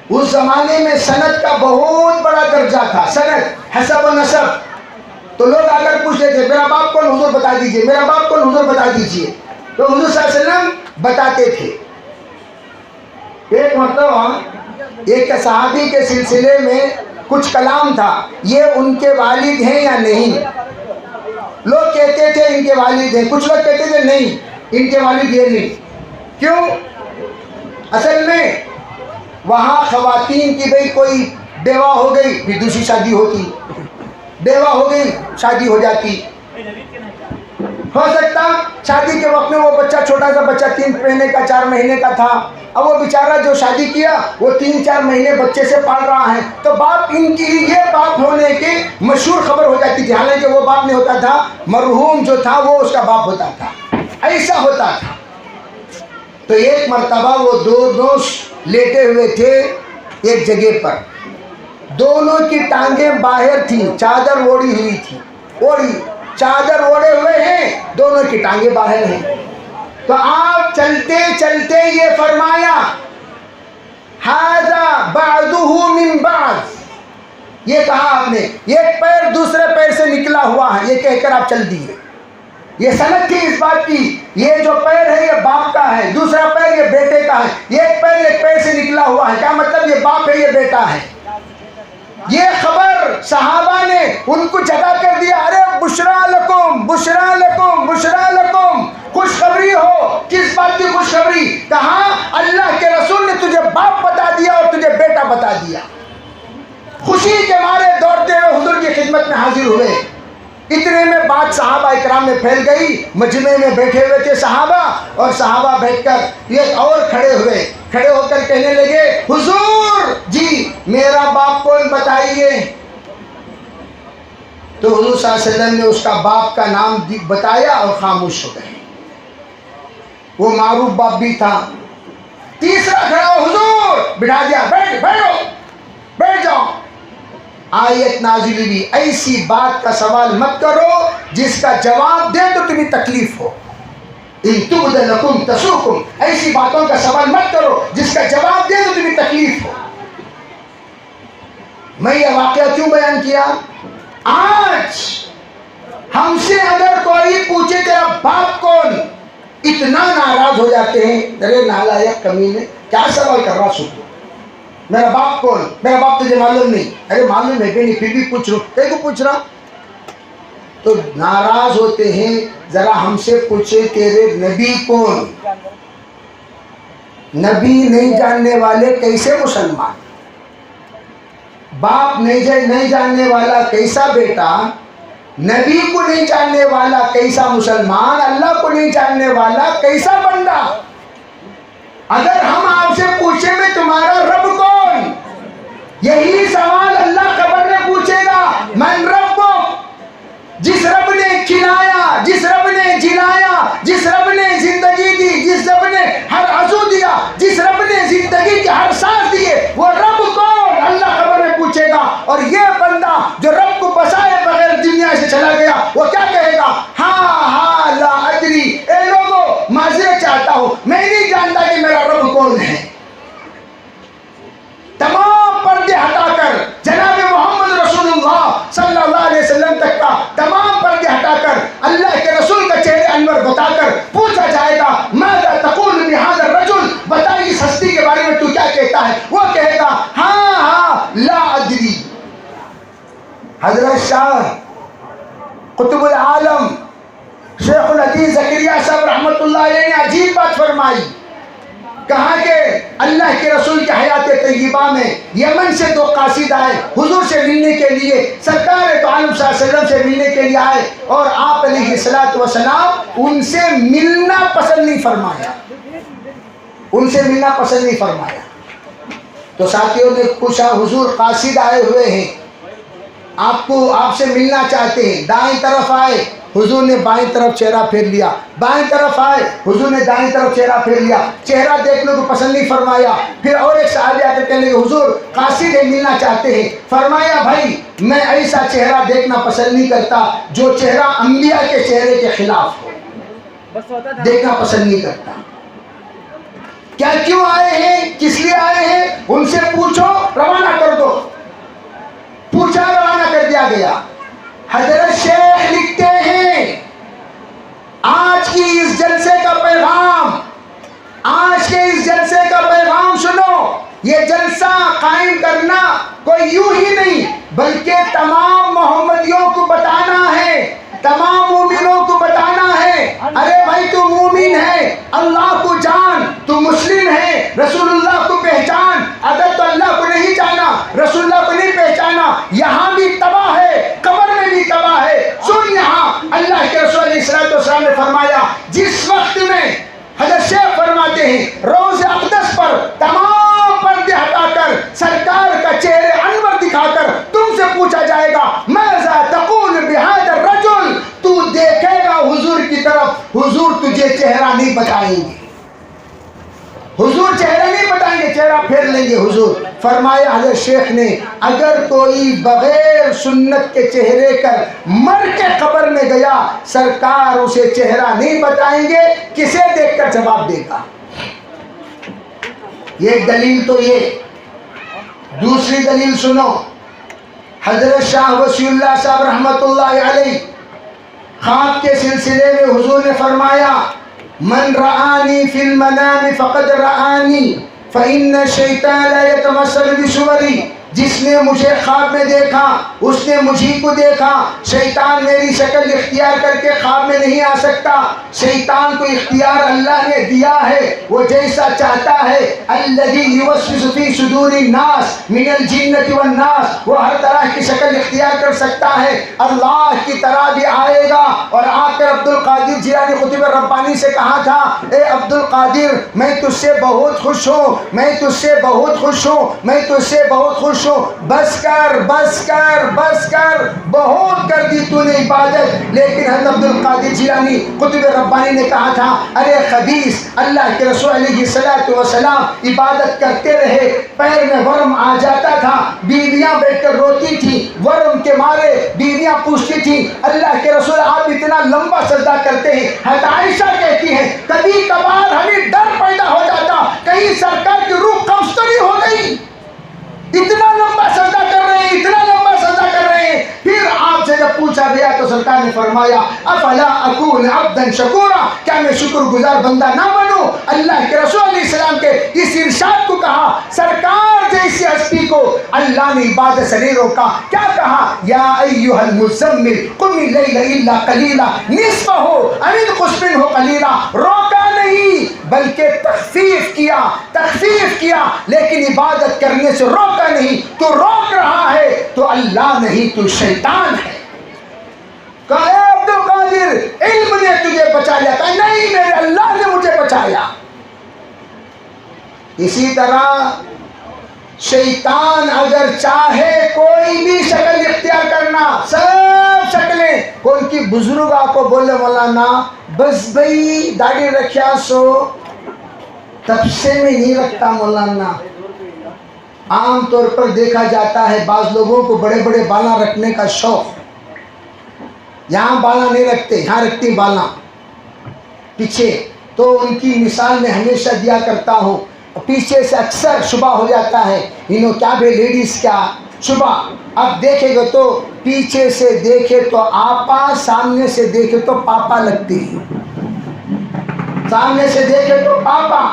اس زمانے میں سند کا بہت بڑا درجہ تھا، سند، حسب و نسب. تو لوگ آ کر پوچھتے تھے میرا باپ کون؟ حضور بتا دیجئے. میرا باپ کون؟ حضور بتا دیجئے. تو حضور صلی اللہ علیہ وسلم بتاتے تھے. ایک مرتبہ ایک صحابی کے سلسلے میں کچھ کلام تھا، یہ ان کے والد ہیں یا نہیں. لوگ کہتے تھے ان کے والد ہیں، کچھ لوگ کہتے تھے نہیں ان کے والد یہ نہیں. کیوں؟ اصل میں وہاں خواتین کی بھئی کوئی بیوہ ہو گئی پھر دوسری شادی ہوتی، بیوہ ہو گئی شادی ہو جاتی. ہو سکتا شادی کے وقت میں وہ بچہ چھوٹا سا بچہ 3 مہینے کا 4 مہینے کا تھا. اب وہ بیچارہ جو شادی کیا وہ 3-4 مہینے بچے سے پال رہا ہے، تو باپ ان کی یہ باپ ہونے کی مشہور خبر ہو جاتی تھی. حالانکہ وہ باپ نہیں ہوتا تھا، مرحوم جو تھا وہ اس کا باپ ہوتا تھا. ایسا ہوتا تھا. تو ایک مرتبہ وہ 2 دوست لیٹے ہوئے تھے ایک جگہ پر، دونوں کی ٹانگیں باہر تھیں، چادر اوڑی ہوئی تھی، چادر اوڑے ہوئے ہیں، دونوں کی ٹانگیں باہر ہیں. تو آپ چلتے چلتے یہ فرمایا ھذا بعضہ من بعض، یہ کہا آپ نے ایک پیر دوسرے پیر سے نکلا ہوا ہے، یہ کہہ کر آپ چل دیے. یہ سند تھی اس بات کی، یہ جو پیر ہے یہ باپ کا ہے، دوسرا پیر یہ بیٹے کا ہے. ایک پیر ایک پیر سے نکلا ہوا ہے، کیا مطلب؟ یہ باپ ہے یہ بیٹا ہے. یہ خبر صحابہ نے ان کو جگا کر دیا. ارے بشرا لکم بشرا لکم بشرا لکم، خوشخبری ہو. کس بات کی خوشخبری؟ کہا اللہ کے رسول نے تجھے باپ بتا دیا اور تجھے بیٹا بتا دیا. خوشی کے مارے دوڑتے ہوئے حضور کی خدمت میں حاضر ہوئے. اتنے میں بات صحابہ اکرام میں پھیل گئی. مجمع میں بیٹھے ہوئے تھے صحابہ، اور صحابہ بیٹھ کر یہ اور کھڑے ہو کر کہنے لگے حضور جی میرا باپ کون بتائیے. تو حضور صلی اللہ علیہ وسلم نے اس کا باپ کا نام بتایا اور خاموش ہو گئے. وہ معروف باپ بھی تھا. تیسرا کھڑا ہو، حضور بٹھا دیا، بیٹھ جاؤ. آیت نازل ہوئی ایسی بات کا سوال مت کرو جس کا جواب دے تو تمہیں تکلیف ہو. ان تبد لکم تسؤکم، ایسی باتوں کا سوال مت کرو جس کا جواب دے تو تمہیں تکلیف ہو. میں یہ واقعہ کیوں بیان کیا؟ آج ہم سے اگر کوئی پوچھے تیرا باپ کون، اتنا ناراض ہو جاتے ہیں. ارے نالائق کمینے، کیا سوال کر رہا سو؟ میرا باپ کون؟ میرا باپ تجھے معلوم نہیں؟ ارے معلوم ہے بھی نہیں پھر بھی پوچھ رہا. کہیں کو پوچھ رہا؟ تو ناراض ہوتے ہیں. ذرا ہم سے پوچھے تیرے نبی کون؟ نبی نہیں جاننے والے کیسے مسلمان؟ باپ نہیں جاننے والا کیسا بیٹا؟ نبی کو نہیں جاننے والا کیسا مسلمان؟ اللہ کو نہیں جاننے والا کیسا بندہ؟ اگر ہم آپ سے پوچھیں میں تمہارا رب کون، یہی سوال اللہ قبر میں پوچھے گا. من رب، جس رب نے کھلایا، جس رب نے جلایا، جس رب نے زندگی دی، جس رب نے ہر عضو دیا، جس رب نے زندگی کے ہر سانس دیے، وہ رب کون؟ اللہ قبر میں پوچھے گا. اور یہ بندہ جو رب کو بسائے بغیر دنیا سے چلا گیا وہ کیا کہے گا؟ ہاں لا ادری، اے لوگوں معذرت چاہتا ہوں میں نہیں جانتا کہ میرا رب کون ہے. تمام پردے ہٹا کر جناب محمد رسول اللہ صلی اللہ علیہ وسلم تک کا تمام پردے ہٹا کر اللہ کے رسول کا چہرے انور بتا کر پوچھا جائے گا ماذا تقول بهذا الرجل، بتا اس ہستی کے بارے میں تو کیا کہتا ہے؟ وہ کہے گا ہاں لا ادری. حضرت شاہ قطب العالم شیخ الحدیث زکریا صاحب رحمۃ اللہ علیہ نے عجیب بات فرمائی. کہا کہ اللہ کے رسول کی حیات طیبہ میں یمن سے 2 قاصد آئے حضور سے ملنے کے لیے، سرکار تو عالم صلی اللہ علیہ وسلم سے ملنے کے لیے آئے، اور آپ علیہ الصلوۃ والسلام ان سے ملنا پسند نہیں فرمایا. ان سے ملنا پسند نہیں فرمایا. تو ساتھیوں نے پوچھا حضور قاصد آئے ہوئے ہیں، آپ سے ملنا چاہتے ہیں. دائیں طرف آئے، حضور نے بائیں طرف چہرہ پھیر لیا. بائیں طرف آئے، حضور نے دائیں طرف چہرہ پھیر لیا. چہرہ دیکھنے کو پسند نہیں فرمایا. پھر اور ایک صحابی آ کر کہنے لگے حضور قاصد ملنا چاہتے ہیں. فرمایا بھائی میں ایسا چہرہ دیکھنا پسند نہیں کرتا جو چہرہ انبیاء کے چہرے کے خلاف ہو، دیکھنا پسند نہیں کرتا. کیا کیوں آئے ہیں، کس لیے آئے ہیں، ان سے پوچھو، روانہ کر دو۔ پوچھا، روانہ کر دیا گیا۔ حضرت شیخ لکھتے ہیں آج کی اس جلسے کا پیغام، آج کے اس جلسے کا پیغام سنو۔ یہ جلسہ قائم کرنا کوئی یوں ہی نہیں، بلکہ تمام محمدیوں کو بتانا ہے، تمام مومنوں کو بتانا ہے، ارے بھائی تو مومن ہے، اللہ کو جان، تو مسلم ہے، رسول اللہ کو پہچان۔ اگر تو اللہ کو نہیں جانا، رسول اللہ کو نہیں پہچانا، یہاں بھی تباہ ہے، قبر میں بھی تباہ ہے۔ سن، یہاں اللہ کے رسول علیہ السلام نے فرمایا، جس وقت میں حضرت شیخ فرماتے ہیں روز اقدس پر تمام پردے ہٹا کر سرکار کا چہرے انور دکھا کر تم سے پوچھا جائے گا، ماذا تقول بہذا الرجل، تو دیکھے گا حضور کی طرف، حضور تجھے چہرہ نہیں بتائیں گے، حضور چہرہ نہیں بتائیں گے، چہرہ پھیر لیں گے حضور۔ فرمایا حضرت شیخ نے، اگر کوئی بغیر سنت کے چہرے کر مر کے قبر میں گیا، سرکار اسے چہرہ نہیں بتائیں گے، کسے دیکھ کر جواب دے گا؟ یہ دلیل تو یہ۔ دوسری دلیل سنو، حضرت شاہ وصی اللہ صاحب رحمت اللہ علیہ خواب کے سلسلے میں حضور نے فرمایا، من رآنی فی المنام فقد رآنی فإن الشیطان لا یتمثل بصوری، جس نے مجھے خواب میں دیکھا اس نے مجھی کو دیکھا۔ شیطان میری شکل اختیار کر کے خواب میں نہیں آ سکتا، شیطان کو اختیار اللہ نے دیا ہے، وہ جیسا چاہتا ہے۔ الذی یوسوس فی صدور الناس من الجنۃ والناس، وہ ہر طرح کی شکل اختیار کر سکتا ہے، اللہ کی طرح بھی آئے گا۔ اور آ کر عبد القادر جیلانی قطب ربانی سے کہا تھا، اے عبد القادر میں تجھ سے بہت خوش ہوں، میں تجھ سے بہت خوش ہوں، میں تجھ سے بہت خوش ہوں، بس کر بس کر بس کر، بہت کر دی تو نے عبادت۔ لیکن حضرت عبد القادر جیلانی قطب ربانی نے کہا تھا، ارے خبیث، اللہ کے رسول علیہ الصلوۃ والسلام عبادت کرتے رہے، پیر میں ورم آ جاتا تھا، بیویاں بیٹھ کر روتی تھیں، ورم کے مارے بیویاں پوچھتی تھیں، اللہ کے رسول آپ اتنا لمبا سجدہ کرتے ہیں۔ حضرت عائشہ کہتی ہیں، کبھی کبھار ہمیں ڈر پیدا ہو جاتا کہیں سرکار کی روح قبض تو نہیں ہو گئی، اتنا لمبا سجدہ کر رہے ہیں، اتنا لمبا سجدہ کر رہے ہیں۔ پھر آپ سے جب پوچھا گیا تو سرکار نے فرمایا، افلا اکون عبدا شکورا، کیا میں شکر گزار بندہ نہ بنوں؟ اللہ کے رسول علیہ السلام کے اس ارشاد کو کہا، سرکار جیسی ہستی کو اللہ نے عبادت سے نہیں روکا، کیا کہا؟ یا ایھا المزمل قم اللیل الا قلیلا نصفہ او انقص منہ قلیلا، روکا نہیں بلکہ تخفیف کیا، لیکن عبادت کرنے سے روکا نہیں۔ تو روک رہا ہے تو اللہ نہیں تو شیطان ہے۔ کہا اے عبد القادر، علم نے تجھے بچا لیا، کہا نہیں، میرے اللہ نے مجھے بچایا۔ اسی طرح شیطان اگر چاہے کوئی بھی شکل اختیار کرنا، سب شکلیں، کون کی بزرگ آپ کو بولے مولانا بس بھائی داڑھی رکھیا سو تب سے میں نہیں رکھتا مولانا۔ عام طور پر دیکھا جاتا ہے بعض لوگوں کو بڑے بڑے بالا رکھنے کا شوق، یہاں بالا نہیں رکھتے، یہاں رکھتے بالا پیچھے، تو ان کی مثال میں ہمیشہ دیا کرتا ہوں، پیچھے سے اکثر شبہ ہو جاتا ہے، انہوں کیا بے لیڈیز کیا شبہ۔ اب دیکھے گا تو پیچھے سے دیکھے تو آپا، سامنے سے دیکھے تو پاپا لگتی ہے، سامنے سے دیکھے تو پاپا،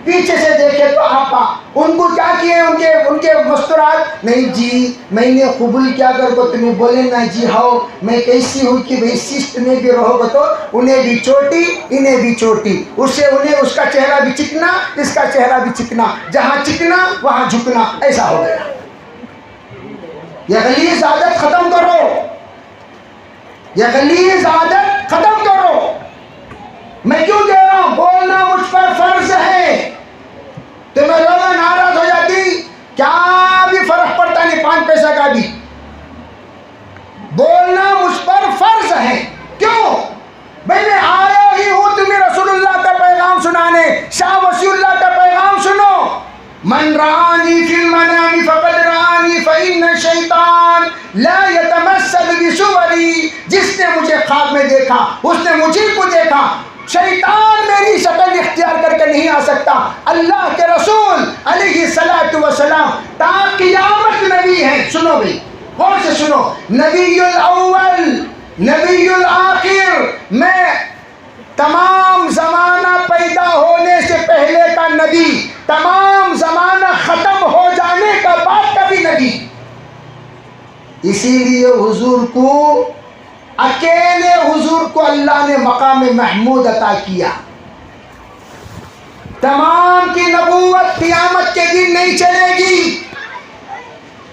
پیچھے سے دیکھے تو آپا۔ ان کو کیا کیے ان کے مستورات، نہیں جی میں نے قبول کیا کر کو تمہیں بولے نا جی ہاؤ میں کیسی ہوں کہ بھئی سسٹ میں بھی رہو گا تو انہیں بھی چوٹی انہیں بھی چوٹی، انہیں اس کا چہرہ بھی چکنا اس کا چہرہ بھی چکنا، جہاں چکنا وہاں جھکنا، ایسا ہو گیا۔ یہ غلیظ عادت ختم کرو، یہ غلیظ عادت ختم کرو۔ میں کیوں کہہ رہا ہوں؟ بولنا مجھ پر فرض ہے، تمہیں لوگ ناراض ہو جاتی، کیا بھی فرق پڑتا نہیں 5 پیسہ کا بھی، بولنا مجھ پر فرض ہے۔ کیوں؟ بھئی میں آیا ہی ہوں تمہیں رسول اللہ کا پیغام سنانے، شاہ وصی اللہ کا پیغام سنو۔ من رآنی فی المنام فقد رآنی فإن الشیطان لا یتمثل بصوری، جس نے مجھے خواب میں دیکھا، اس نے مجھے کو دیکھا، شیطان میری شکل اختیار کر کے نہیں آ سکتا۔ اللہ کے رسول علیہ السلام تا قیامت نبی ہیں۔ سنو بھائی، غور سے سنو، نبی الاول، نبی الآخر، میں تمام زمانہ پیدا ہونے سے پہلے کا نبی، تمام زمانہ ختم ہو جانے کا بعد کا بھی نبی۔ اسی لیے حضور کو، اکیلے حضور کو اللہ نے مقام محمود عطا کیا۔ تمام کی نبوت قیامت کے دن نہیں چلے گی،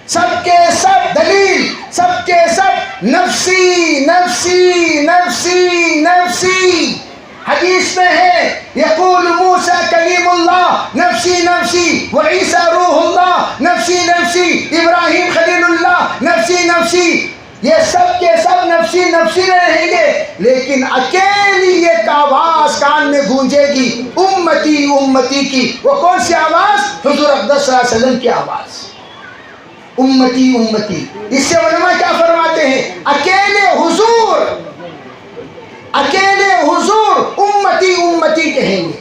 سب کے سب دلیل، سب کے سب نفسی نفسی نفسی نفسی۔ حدیث میں ہے، یقول موسیٰ کلیم اللہ نفسی نفسی، وعیسیٰ روح اللہ نفسی نفسی، ابراہیم خلیل اللہ نفسی نفسی۔ یہ سب کے سب نفسی نفسی میں رہیں گے، لیکن اکیلی ایک آواز کان میں گونجے گی، امتی امتی کی۔ وہ کون سی آواز؟ حضور اقدس صلی اللہ علیہ وسلم کی آواز، امتی امتی۔ اس سے علماء کیا فرماتے ہیں؟ اکیلے حضور، اکیلے حضور امتی امتی کہیں گے۔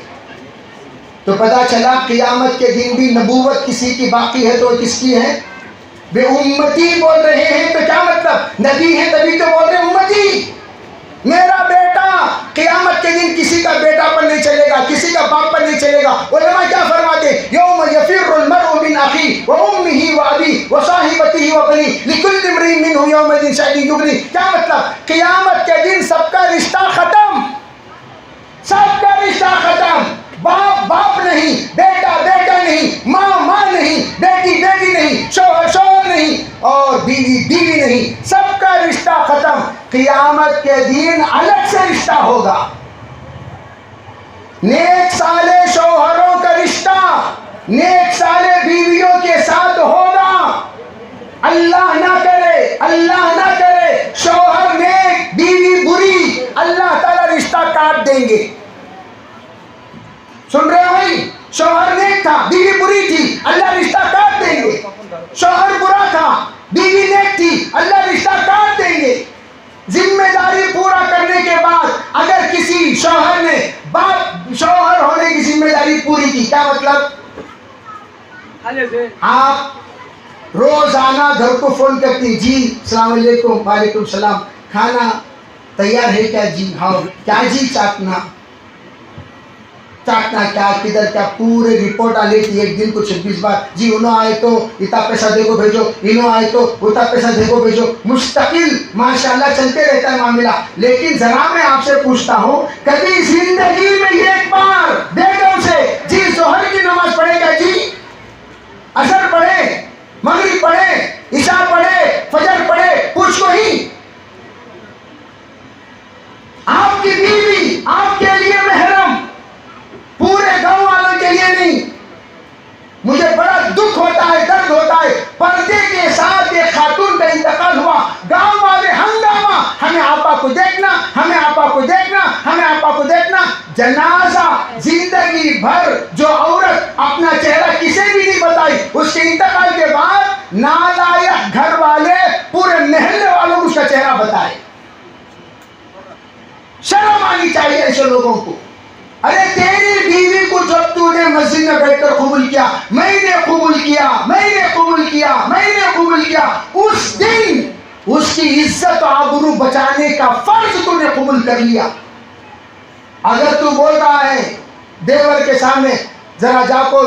تو پتا چلا قیامت کے دن بھی نبوت کسی کی باقی ہے تو کس کی ہے؟ بے امتی بول رہے ہیں تو کیا مطلب؟ نبی ہے تبھی تو بول رہے ہیں امتی۔ میرا بیٹا قیامت کے دن کسی کا بیٹا پر نہیں چلے گا، کسی کا باپ پر نہیں چلے گا۔ علماء کیا فرماتے ہیں؟ یوم یفر المرء من اخیہ وامہ وابیہ وصاحبتہ وبنیہ لکل امرئ منہم یومئذ شأن یغنیہ۔ کیا مطلب؟ قیامت کے دن سب کا رشتہ ختم، سب کا رشتہ ختم۔ باپ باپ نہیں، بیٹا بیٹا نہیں، ماں ماں نہیں، بیٹی بیٹی نہیں، شوہر شوہر نہیں، اور بیوی بیوی نہیں، سب کا رشتہ ختم۔ قیامت کے دن الگ سے رشتہ ہوگا، نیک صالح شوہروں کا رشتہ نیک صالح بیویوں کے ساتھ ہوگا۔ اللہ نہ کرے، اللہ نہ کرے شوہر نیک بیوی بری، اللہ تعالی رشتہ کاٹ دیں گے۔ سن رہے ہو بھائی؟ شوہر نیک تھا، بیوی بری تھی، اللہ رشتہ کاٹ دیں گے۔ شوہر برا تھا، بیوی نیک تھی، اللہ رشتہ کاٹ دیں گے۔ ذمہ داری پورا کرنے کے بعد اگر کسی شوہر نے باپ شوہر ہونے کی ذمہ داری پوری کی، کیا مطلب؟ آپ روزانہ گھر کو فون کرتی، جی السلام علیکم، وعلیکم السلام، کھانا تیار ہے کیا؟ جی ہاں، کیا جی چاٹنا؟ چاٹنا کیا، کدھر کیا، پورے رپورٹ آ لیتی ایک دن کو 26 بار۔ جی انہوں آئے تو اتنا پیسہ دے کو بھیجو، انہوں آئے تو اتنا پیسہ دے کو بھیجو، مستقل ماشاءاللہ چلتے رہتا ہے معاملہ۔ لیکن ذرا میں آپ سے پوچھتا ہوں، کبھی زندگی میں ایک بار بیٹوں سے جی ظہر کی نماز پڑھے گا؟ جی عصر پڑھے، مغرب پڑھے، عشاء پڑھے، فجر پڑھے، پوچھ کو ہی؟ آپ کی بیوی آپ کے لیے محرم، پورے گاؤں والوں کے لیے نہیں۔ مجھے بڑا دکھ ہوتا ہے، درد ہوتا ہے، پردے کے ساتھ ایک خاتون کا انتقال ہوا، گاؤں والے ہنگامہ، ہمیں آپا کو دیکھنا، ہمیں آپا کو دیکھنا، ہمیں آپا کو دیکھنا۔ جنازہ زندگی بھر جو عورت اپنا چہرہ کسی بھی نہیں بتائی، اس کے انتقال کے بعد نالائق گھر والے پورے محلے والوں کو اس کا چہرہ بتائے۔ شرم آنی چاہیے ایسے لوگوں کو۔ ارے تیری بیوی کو جب تو نے مسجد میں بیٹھ کر قبول کیا، میں نے قبول کیا، میں نے قبول کیا، میں نے قبول کیا، اس دن اس کی عزت و آبرو بچانے کا فرض تو نے قبول کر لیا۔ اگر تو بول رہا ہے دیور کے سامنے ذرا جا کو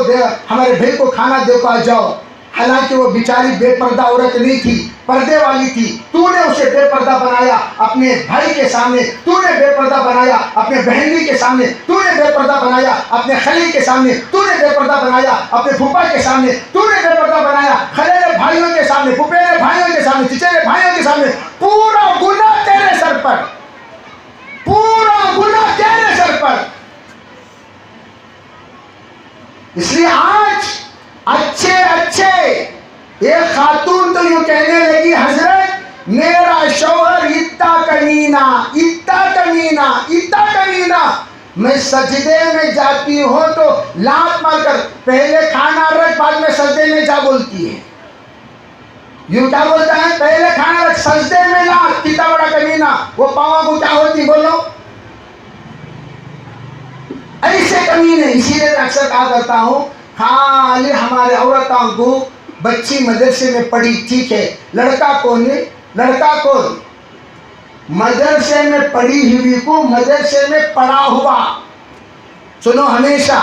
ہمارے بھائی کو کھانا دے کو آ جاؤ، حالانکہ وہ بیچاری بے پردہ عورت نہیں تھی، پردے والی تھی، تو نے اسے بے پردہ بنایا اپنے بھائی کے سامنے، تو نے بے پردہ بنایا اپنے بہنی کے سامنے، تو نے بے پردہ بنایا اپنے خلیل کے سامنے، تو نے بے پردہ بنایا اپنے پھوپھا کے سامنے، تو نے بے پردہ بنایا خلیل بھائیوں کے سامنے، پھپھیرے بھائیوں کے سامنے، چچیرے بھائیوں کے سامنے۔ پورا گناہ تیرے سر پر، پورا گناہ تیرے سر پر۔ اس لیے آج اچھے ایک خاتون تو یوں کہنے لگی، حضرت میرا شوہر اتنا کمینہ، میں سجدے میں جاتی ہوں تو لات مار کر پہلے کھانا رکھ بعد میں سجدے میں جا بولتی ہے۔ یوں کیا بولتا ہے؟ پہلے کھانا رکھ سجدے میں لا، کتنا بڑا کمینہ، وہ پاؤں کو کیا ہوتی بولو؟ ایسے کمینے. اسی لیے میں اکثر کہا کرتا ہوں خالی ہمارے عورتوں کو بچی مدرسے میں پڑھی ٹھیک ہے، لڑکا کون ہے؟ لڑکا کون؟ مدرسے میں پڑھی ہوئی کو مدرسے میں پڑھا ہوا. سنو ہمیشہ،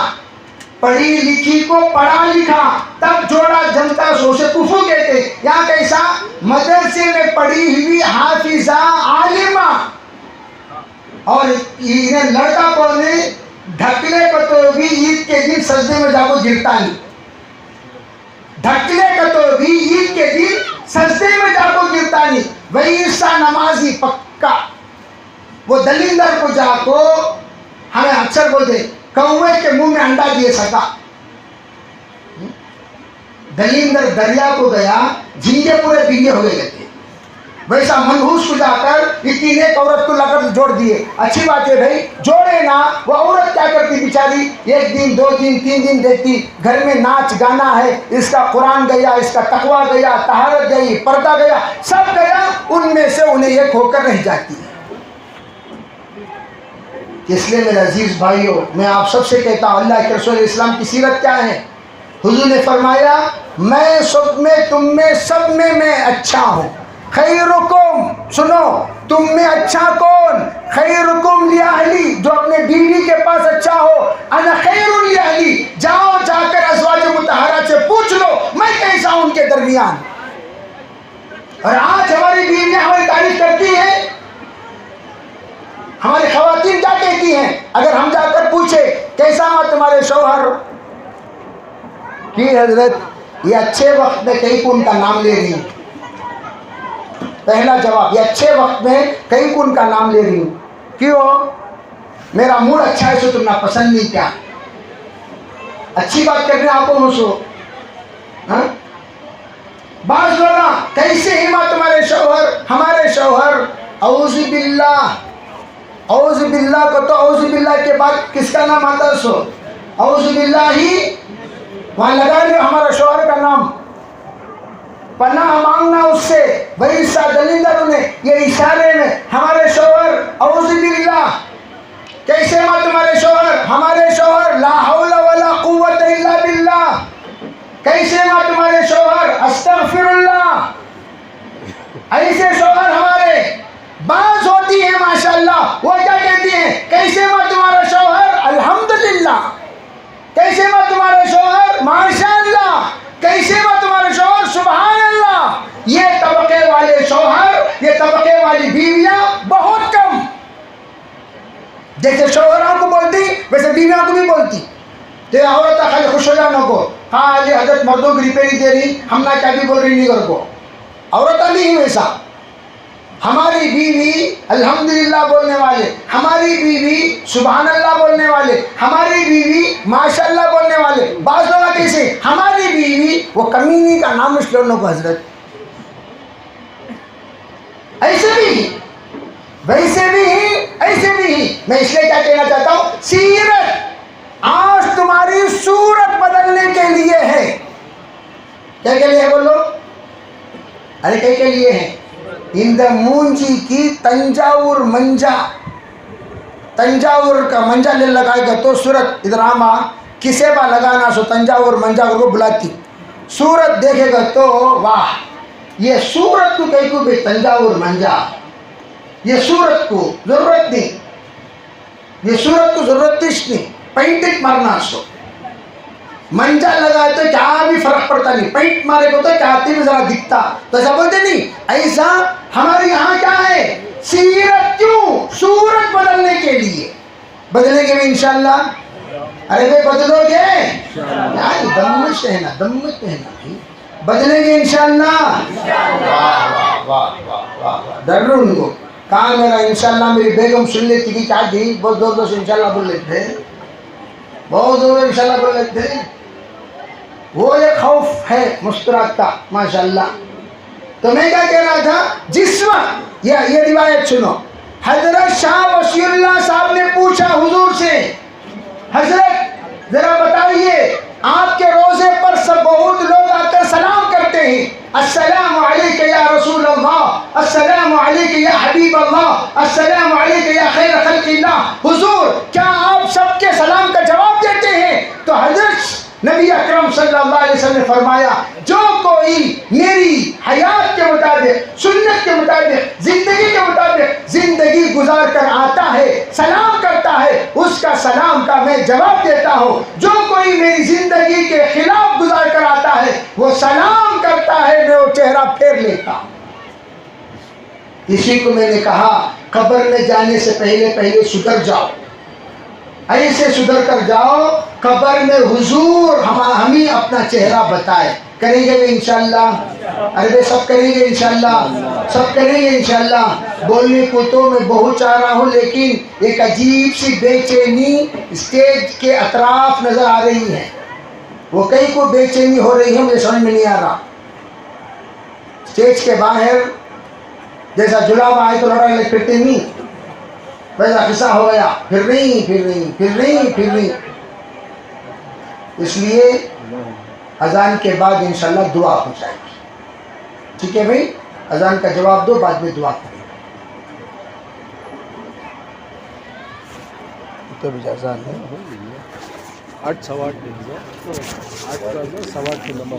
پڑھی لکھی کو پڑھا لکھا تب جوڑا جمتا سو سے کفو کہتے. یہاں کیسا؟ مدرسے میں پڑھی ہوئی حافظہ عالمہ. اور یہ لڑکا کون ہے؟ ڈھکلے کو تو بھی عید کے دن سجدے میں جا کو گرتا نہیں. ڈھکلے کا تو بھی عید کے دن سجدے میں جا کو گرتا نہیں. وہی عیسیٰ نمازی پکا، وہ دلیندر کو جا کو ہمیں اکثر بولتے کوے کے منہ میں انڈا دیے سکا. دلیندر دریا کو گیا، جھینگے پورے بینگے ہو گئے تھے. ویسا منحوس کو جا کر اتنی ایک عورت کو لگا جوڑ دیے. اچھی بات ہے بھائی، جوڑے نا. وہ عورت کیا کرتی بیچاری؟ ایک دن 2 دن 3 دن دیکھتی، گھر میں ناچ گانا ہے، اس کا قرآن گیا، اس کا تقویٰ گیا، طہارت گئی، پردہ گیا، سب گیا، ان میں سے انہیں ایک ہو کر رہ جاتی ہے. اس لیے میرے عزیز بھائیوں، میں آپ سب سے کہتا ہوں اللہ کے رسول اسلام کی سیرت کیا ہے؟ حضور نے فرمایا میں سب میں تم میں سب میں اچھا ہوں. خیرکم، سنو، تم میں اچھا کون؟ خیرکم لاہلی، جو اپنے بیوی کے پاس اچھا ہو. انا خیر لاہلی، جاؤ جا کر ازواج مطہرات سے پوچھ لو میں کیسا ہوں ان کے درمیان. اور آج ہماری بیویاں ہماری تعریف کرتی ہیں، ہماری خواتین کیا کہتی ہیں؟ اگر ہم جا کر پوچھے کیسا ہوا تمہارے شوہر کی حضرت، یہ اچھے وقت میں کہیں کو ان کا نام لے رہی ہوں. پہلا جواب، یہ اچھے وقت میں کہیں کو ان کا نام لے رہی ہوں. کیوں؟ میرا موڈ اچھا ہے سو تم نہ پسند نہیں کیا؟ اچھی بات کرنے آپ کو ہو سو. بعض لوگ کیسے ہی ماں تمہارے شوہر، ہمارے شوہر. اعوذ باللہ، اعوذ باللہ کو تو اعوذ باللہ کے بعد کس کا نام آتا سو؟ اعوذ باللہ ہی وہاں لگا لو ہمارا شوہر کا نام. پناہ مانگنا اس سے. وہی سا دلیندر نے یہ اشارے میں ہمارے شوہر اعوذ باللہ. کیسے ماں تمہارے شوہر؟ ہمارے شوہر لا حول ولا قوت الا باللہ. کیسے ماں تمہارے شوہر؟ استغفر اللہ. ایسے شوہر ہمارے. بعض ہوتی ہے ماشاءاللہ، وہ کیا کہتی ہیں؟ کیسے ماں تمہارا شوہر؟ الحمدللہ. کیسے ماں تمہارے شوہر؟ ماشاءاللہ. کیسے ماں تمہارے شوہر؟ سبحان اللہ. یہ طبقے والے شوہر، یہ طبقے والی بیویاں بہت کم. جیسے شوہروں کو بولتی ویسے بیویاں کو بھی بولتی. تو عورت خالی خوش ہو جانا کو، ہاں یہ حضرت مردوں کی ریپیری دے رہی، ہم نہ کیا بھی بول رہی نہیں کو. عورتیں نہیں ویسا. ہماری بیوی الحمدللہ بولنے والے، ہماری بیوی سبحان اللہ بولنے والے، ہماری بیوی ماشاءاللہ بولنے والے. بعض لوگ کیسے؟ ہماری بیوی، وہ کمینی کا نام اس لوگوں کو حضرت. ایسے بھی ویسے بھی ایسے بھی. میں اس لیے کیا کہنا چاہتا ہوں، سیرت آج تمہاری صورت بدلنے کے لیے ہے. کیا کے لیے ہے بولو؟ ارے کیا کے لیے ہے؟ இந்த மூஞ்சி کی تنجاور منجا، تنجاور کا منجا لے لگائے گا تو صورت ادھر آما کسے با لگانا سو تنجاور منجا کو بلاتی. صورت دیکھے گا تو واہ، یہ صورت کو کہیں کو بھی تنجاور منجا، یہ صورت کو ضرورت نہیں، یہ صورت کو ضرورت نہیں. پینٹک مارنا سو منجا لگائے تو کیا بھی فرق پڑتا نہیں، پینٹ مارے کو تو چاہتی بھی ذرا دکھتا تو ایسا بولتے نہیں. ایسا ہمارے یہاں کیا ہے؟ سیرت. کیوں؟ صورت بدلنے کے لیے. بدلیں گے انشاءاللہ. ارے بھائی بدلو گے یار، دم مت کہنا، دم مت کہنا. بدلیں گے انشاءاللہ. ڈر رہے ان کو کہاں میرا انشاءاللہ. میری بیگم سن لیتی کہ کیا جی بہت زور سے انشاءاللہ بول لیتے، بہت زور انشاءاللہ بول لیتے. وہ ایک خوف ہے مسکرات کا ماشاءاللہ. تو میں کیا کہہ رہا تھا، جس وقت یہ روایت سنو، حضرت شاہ وصی اللہ صاحب نے پوچھا حضور سے، حضرت ذرا بتائیے آپ کے روزے پر سب بہت لوگ آ کر سلام کرتے ہیں، السلام علیک یا رسول اللہ، السلام علیک یا حبیب اللہ، السلام علیک یا خیر خلق اللہ. حضور کیا آپ سب کے سلام کا جواب دیتے ہیں؟ تو حضرت نبی اکرم صلی اللہ علیہ وسلم نے فرمایا جو کوئی میری حیات کے مطابق، سنت کے مطابق، زندگی کے مطابق زندگی گزار کر آتا ہے، سلام کرتا ہے، اس کا سلام کا میں جواب دیتا ہوں. جو کوئی میری زندگی کے خلاف گزار کر آتا ہے وہ سلام کرتا ہے، میں وہ چہرہ پھیر لیتا ہوں. اسی کو میں نے کہا قبر میں جانے سے پہلے سدھر جاؤ، ایسے سدھر کر جاؤ قبر میں حضور ہمیں اپنا چہرہ بتائے. کریں گے انشاءاللہ؟ ارے سب کریں گے انشاءاللہ، سب کریں گے انشاءاللہ. بولنے کو تو میں بہت چاہ رہا ہوں لیکن ایک عجیب سی بے چینی اسٹیج کے اطراف نظر آ رہی ہے. وہ کئی کو بے چینی ہو رہی ہے، مجھے سمجھ میں نہیں آ رہا. اسٹیج کے باہر جیسا جلاب آئے تو لڑائی لگ پھرتے نہیں، ویسا قصہ ہو گیا، پھر نہیں. اس لیے اذان کے بعد انشاءاللہ دعا ہو جائے گی. ٹھیک ہے بھائی، اذان کا جواب دو، بعد میں دعا کریں. تو بھی اذان ہے 8 سوا 8 دیجیے، 8 کا سوا 8 کی نمبر.